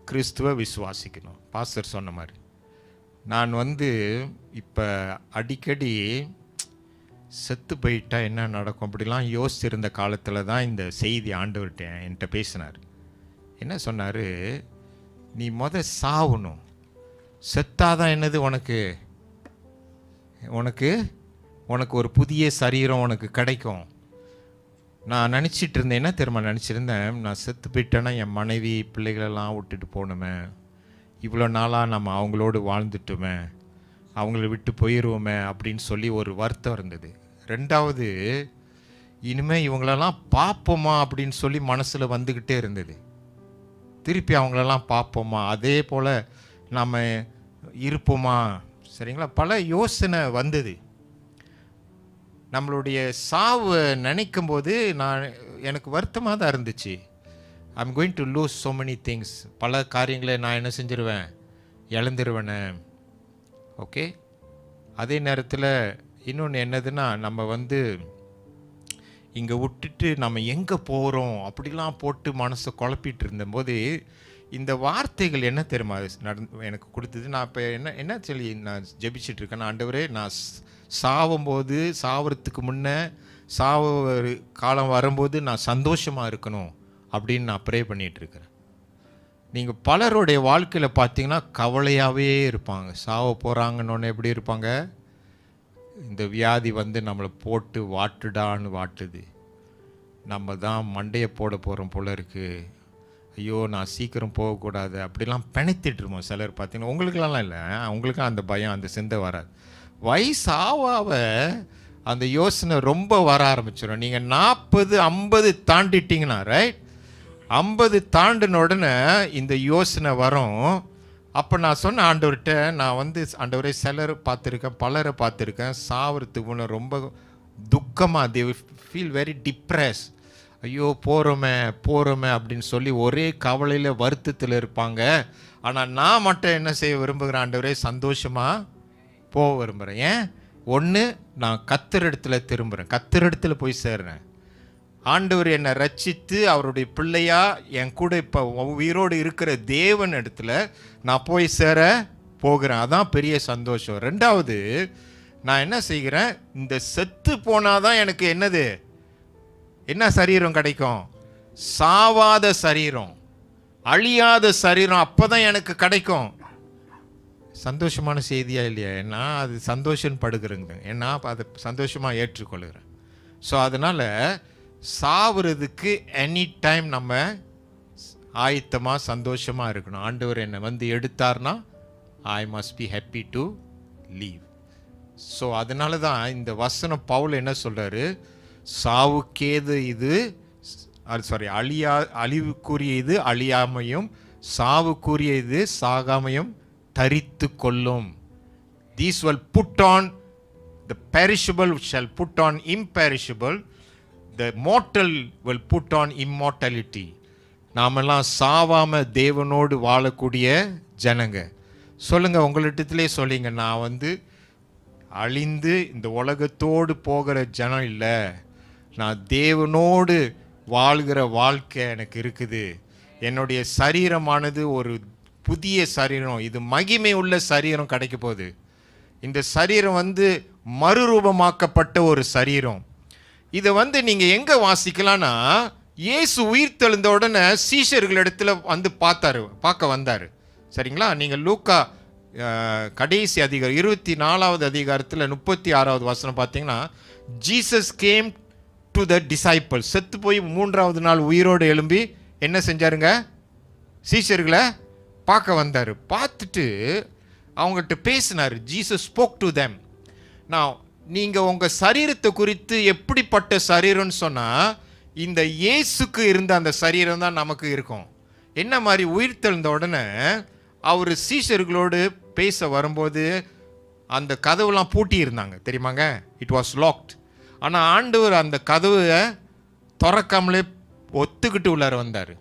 கிறிஸ்துவ விசுவாசிக்கணும். பாஸ்டர் சொன்ன மாதிரி நான் இப்போ அடிக்கடி செத்து போயிட்டா என்ன நடக்கும் அப்படிலாம் யோசிச்சிருந்த காலத்தில் தான் இந்த செய்தி ஆண்டவர்கிட்ட என்கிட்ட பேசினார். என்ன சொன்னார்? நீ சாவணும். செத்தாதான் என்னது உனக்கு உனக்கு உனக்கு ஒரு புதிய சரீரம் உனக்கு கிடைக்கும். நான் நினச்சிட்டு இருந்தேன், என்ன தெரியுமா நினச்சிருந்தேன்? நான் செத்து போயிட்டேன்னா என் மனைவி பிள்ளைகளெல்லாம் விட்டுட்டு போகணுமே, இவ்வளோ நாளாக நம்ம அவங்களோடு வாழ்ந்துட்டோமே, அவங்கள விட்டு போயிடுவோமே அப்படின்னு சொல்லி ஒரு வருத்தம் இருந்தது. ரெண்டாவது, இனிமேல் இவங்களெல்லாம் பார்ப்போமா அப்படின்னு சொல்லி மனசில் வந்துக்கிட்டே இருந்தது. திருப்பி அவங்களெல்லாம் பார்ப்போமா, அதே போல் நம்ம இருப்போமா, சரிங்களா? பல யோசனை வந்தது. நம்மளுடைய சாவை நினைக்கும் போது எனக்கு வருத்தமாக தான் இருந்துச்சு. I'm going to lose so many things. பல காரியங்களை நான் என்ன செஞ்சிருவேன்? இழந்துருவேனே. ஓகே. அதே நேரத்தில் இன்னொன்று என்னதுன்னா, நம்ம இங்கே விட்டுட்டு நம்ம எங்கே போகிறோம் அப்படிலாம் போட்டு மனசை குழப்பிட்டு இருந்தபோது இந்த வார்த்தைகள் என்ன தெரியுமா எனக்கு கொடுத்தது? நான் இப்போ என்ன சொல்லி நான் ஜெபிச்சுட்டு இருக்கேன், ஆண்டவரே நான் சாவும்போது, சாவறதுக்கு முன்னே, காலம் வரும்போது நான் சந்தோஷமாக இருக்கணும் அப்படின்னு நான் ப்ரே பண்ணிகிட்ருக்கிறேன். நீங்கள் பலருடைய வாழ்க்கையில் பார்த்தீங்கன்னா கவலையாகவே இருப்பாங்க. சாவ போகிறாங்கன்னு எப்படி இருப்பாங்க? இந்த வியாதி நம்மளை போட்டு வாட்டுடான்னு வாட்டுது. நம்ம தான் மண்டையை போட போகிறோம் போல இருக்குது. ஐயோ நான் சீக்கிரம் போகக்கூடாது அப்படிலாம் பிணைத்திட்டுருமோம் சிலர் பார்த்தீங்கன்னா. உங்களுக்கெல்லாம் இல்லை, உங்களுக்கும் அந்த பயம், அந்த சிந்தை வராது. வயசாக அந்த யோசனை ரொம்ப வர ஆரம்பிச்சிடும். நீங்கள் 40-50 தாண்டிட்டிங்கன்னா, ரைட், 50 தாண்டின உடனே இந்த யோசனை வரும். அப்போ நான் சொன்ன ஆண்டவர்கிட்ட, நான் ஆண்டவரே சிலர் பார்த்துருக்கேன், பலரை பார்த்துருக்கேன், சாவறதுக்கு முன்னே ரொம்ப துக்கமாக, தே ஃபீல் வெரி டிப்ரெஸ். ஐயோ போகிறோமே அப்படின்னு சொல்லி ஒரே கவலையில் வருத்தத்தில் இருப்பாங்க. ஆனால் நான் மட்டும் என்ன செய்ய விரும்புகிறேன்? ஆண்டவரே சந்தோஷமாக போக விரும்புகிறேன். ஏன்? ஒன்று, நான் கர்த்தர் இடத்துல திரும்புகிறேன், கர்த்தர் இடத்துல போய் சேர்றேன். ஆண்டவர் என்னை ரட்சித்து அவருடைய பிள்ளையா என் கூட இப்போ உயிரோடு இருக்கிற தேவன் இடத்துல நான் போய் சேர போகிறேன். அதான் பெரிய சந்தோஷம். ரெண்டாவது, நான் என்ன செய்கிறேன்? இந்த செத்து போனாதான் எனக்கு என்ன சரீரம் கிடைக்கும்? சாவாத சரீரம், அழியாத சரீரம். அப்போதான் எனக்கு கிடைக்கும். சந்தோஷமான செய்தியா இல்லையா? ஏன்னா அது சந்தோஷம் படுகிறேங்க, ஏன்னா அதை சந்தோஷமாக ஏற்றுக்கொள்கிறேன். ஸோ அதனால் சாவுறதுக்கு எனி டைம் நம்ம ஆயத்தமாக சந்தோஷமாக இருக்கணும். ஆண்டவர் என்னை எடுத்தார்னா I must be happy to leave. So அதனால தான் இந்த வசனம் பவுல் என்ன சொல்கிறாரு? சாவுக்கேது இது, அழிவுக்குரிய இது அழியாமையும், சாவுக்குரிய இது சாகாமையும் தரித்து கொள்ளும். These will put on, the perishable shall put on imperishable, the mortal will put on immortality. நாமெல்லாம் சாவாம தேவனோடு வாழக்கூடிய ஜனங்க. சொல்லுங்கள், உங்களிடத்திலே சொல்லிங்க, நான் வந்து அழிந்து இந்த உலகத்தோடு போகிற ஜனம் இல்லை, நான் தேவனோடு வாழ்கிற வாழ்க்கை எனக்கு இருக்குது. என்னுடைய சரீரமானது ஒரு புதிய சரீரம், இது மகிமை உள்ள சரீரம் கிடைக்க போகுது. இந்த சரீரம் வந்து மறுரூபமாக்கப்பட்ட ஒரு சரீரம். இதை வந்து நீங்கள் எங்கே வாசிக்கலாம்னா, இயேசு உயிர் தெழுந்த உடனே சீஷர்களிடத்தில் வந்து பார்க்க வந்தார். சரிங்களா? நீங்கள் லூக்கா கடைசி அதிகாரம் 24வது அதிகாரத்தில் 36வது வசனம் பார்த்தீங்கன்னா, Jesus came to the disciples. செத்து போய் 3வது நாள் உயிரோடு எழும்பி என்ன செஞ்சாருங்க? சீஷர்களை பார்க்க வந்தார். பார்த்துட்டு அவங்ககிட்ட பேசினார். Jesus spoke to them. நான் நீங்கள் உங்கள் சரீரத்தை குறித்து எப்படிப்பட்ட சரீரம்னு சொன்னால், இந்த இயேசுக்கு இருந்த அந்த சரீரம் தான் நமக்கு இருக்கும். என்ன மாதிரி? உயிர் தெழுந்த உடனே அவர் சீஷர்களோடு பேச வரும்போது அந்த கதவுலாம் பூட்டி இருந்தாங்க, தெரியுமாங்க? It was locked. ஆனால் ஆண்டவர் அந்த கதவை திறக்காமலே ஒத்துக்கிட்டு உள்ளார வந்தார்.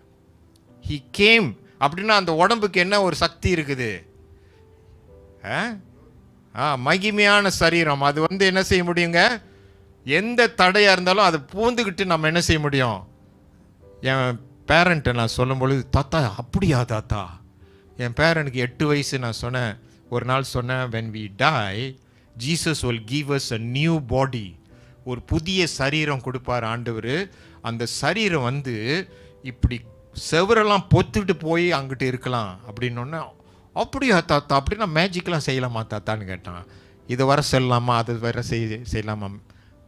He came. அப்படின்னா அந்த உடம்புக்கு என்ன ஒரு சக்தி இருக்குது? மகிமையான சரீரம். அது வந்து என்ன செய்ய முடியுங்க? எந்த தடையாக இருந்தாலும் அதை பூந்துக்கிட்டு நம்ம என்ன செய்ய முடியும்? என் பேரண்ட்டை நான் சொல்லும் பொழுது, தாத்தா அப்படியா தாத்தா? என் பேரனுக்கு 8 வயசு. நான் சொன்னேன், ஒரு நாள் சொன்னேன், when we die Jesus will give us a new body. ஒரு புதிய சரீரம் கொடுப்பார் ஆண்டவர். அந்த சரீரம் வந்து இப்படி செவரெல்லாம் பொத்துக்கிட்டு போய் அங்கிட்டு இருக்கலாம் அப்படின்னு. அப்படியா தாத்தா? அப்படின்னா மேஜிக்லாம் செய்யலாமா தாத்தான்னு கேட்டான். இதை வர சொல்லலாமா, அது வர செய்யலாமா,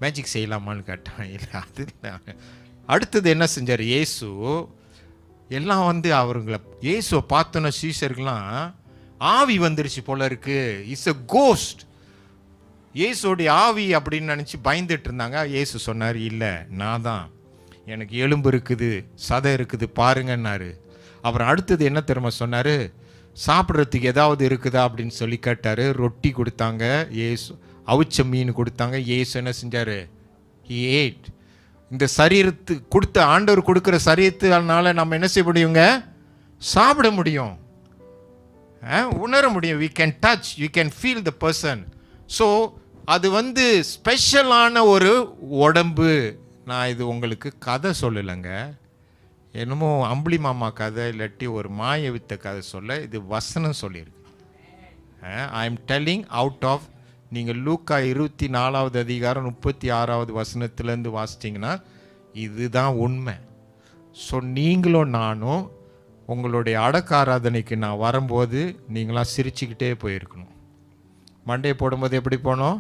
மேஜிக் செய்யலாமான்னு கேட்டான். இல்லை, அது இல்லை. அடுத்தது என்ன செஞ்சார் இயேசு? எல்லாம் வந்து அவருங்களை இயேசுவை பார்த்தோன்னா சீஷர்கள்லாம் ஆவி வந்துருச்சு போல இருக்கு, இட்ஸ் எ கோஸ்ட், இயேசுடைய ஆவி அப்படின்னு நினச்சி பயந்துட்டு இருந்தாங்க. இயேசு சொன்னார், இல்லை நான் தான், எனக்கு எலும்பு இருக்குது, சதை இருக்குது பாருங்கன்னாரு. அப்புறம் அடுத்தது என்ன தெரியுமா சொன்னார்? சாப்பிட்றதுக்கு ஏதாவது இருக்குதா அப்படின்னு சொல்லி கேட்டார். ரொட்டி கொடுத்தாங்க, இயேசு அவிச்ச மீன் கொடுத்தாங்க. இயேசு என்ன செஞ்சார்? He ate. இந்த சரீரத்துக்கு கொடுத்த ஆண்டவர் கொடுக்குற சரீரத்தினால நம்ம என்ன செய்ய முடியுங்க? சாப்பிட முடியும், உணர முடியும். We can touch, you can feel the person. So அது வந்து ஸ்பெஷலான ஒரு உடம்பு. நான் இது உங்களுக்கு கதை சொல்லலைங்க, என்னமோ அம்புலி மாமா கதை இல்லாட்டி ஒரு மாய வித்த கதை சொல்ல, இது வசனம் சொல்லியிருக்கு. I am telling out of, நீங்கள் லூக்கா 24வது அதிகாரம் 36வது வசனத்துலேருந்து வாசிச்சிங்கன்னா இதுதான் உண்மை. ஸோ நீங்களும் நானும் உங்களுடைய அடக்க ஆராதனைக்கு நான் வரும்போது நீங்களாம் சிரிச்சுக்கிட்டே போயிருக்கணும். மண்டையை போடும்போது எப்படி போனோம்?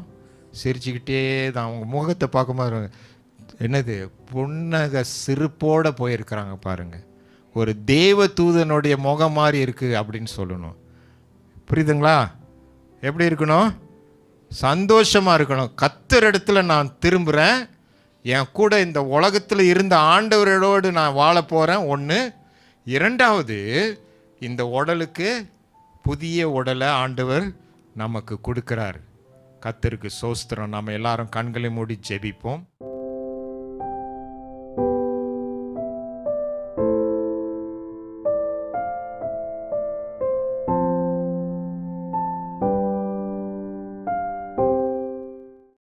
சிரிச்சுக்கிட்டே தான். அவங்க முகத்தை பார்க்கும்போது என்னது புன்னக சிரிப்போடு போயிருக்கிறாங்க பாருங்கள். ஒரு தேவ தூதனுடைய முகம் மாதிரி இருக்குது அப்படின்னு சொல்லணும். புரியுதுங்களா? எப்படி இருக்கணும்? சந்தோஷமாக இருக்கணும். கர்த்தர் இடத்துல நான் திரும்புகிறேன், என் கூட இந்த உலகத்தில் இருந்த ஆண்டவரோடு நான் வாழ போகிறேன். ஒன்று. இரண்டாவது, இந்த உடலுக்கு புதிய உடலை ஆண்டவர் நமக்கு கொடுக்குறார். கர்த்தருக்கு ஸ்தோத்திரம். நம்ம எல்லாரும் கண்களை மூடி ஜெபிப்போம்.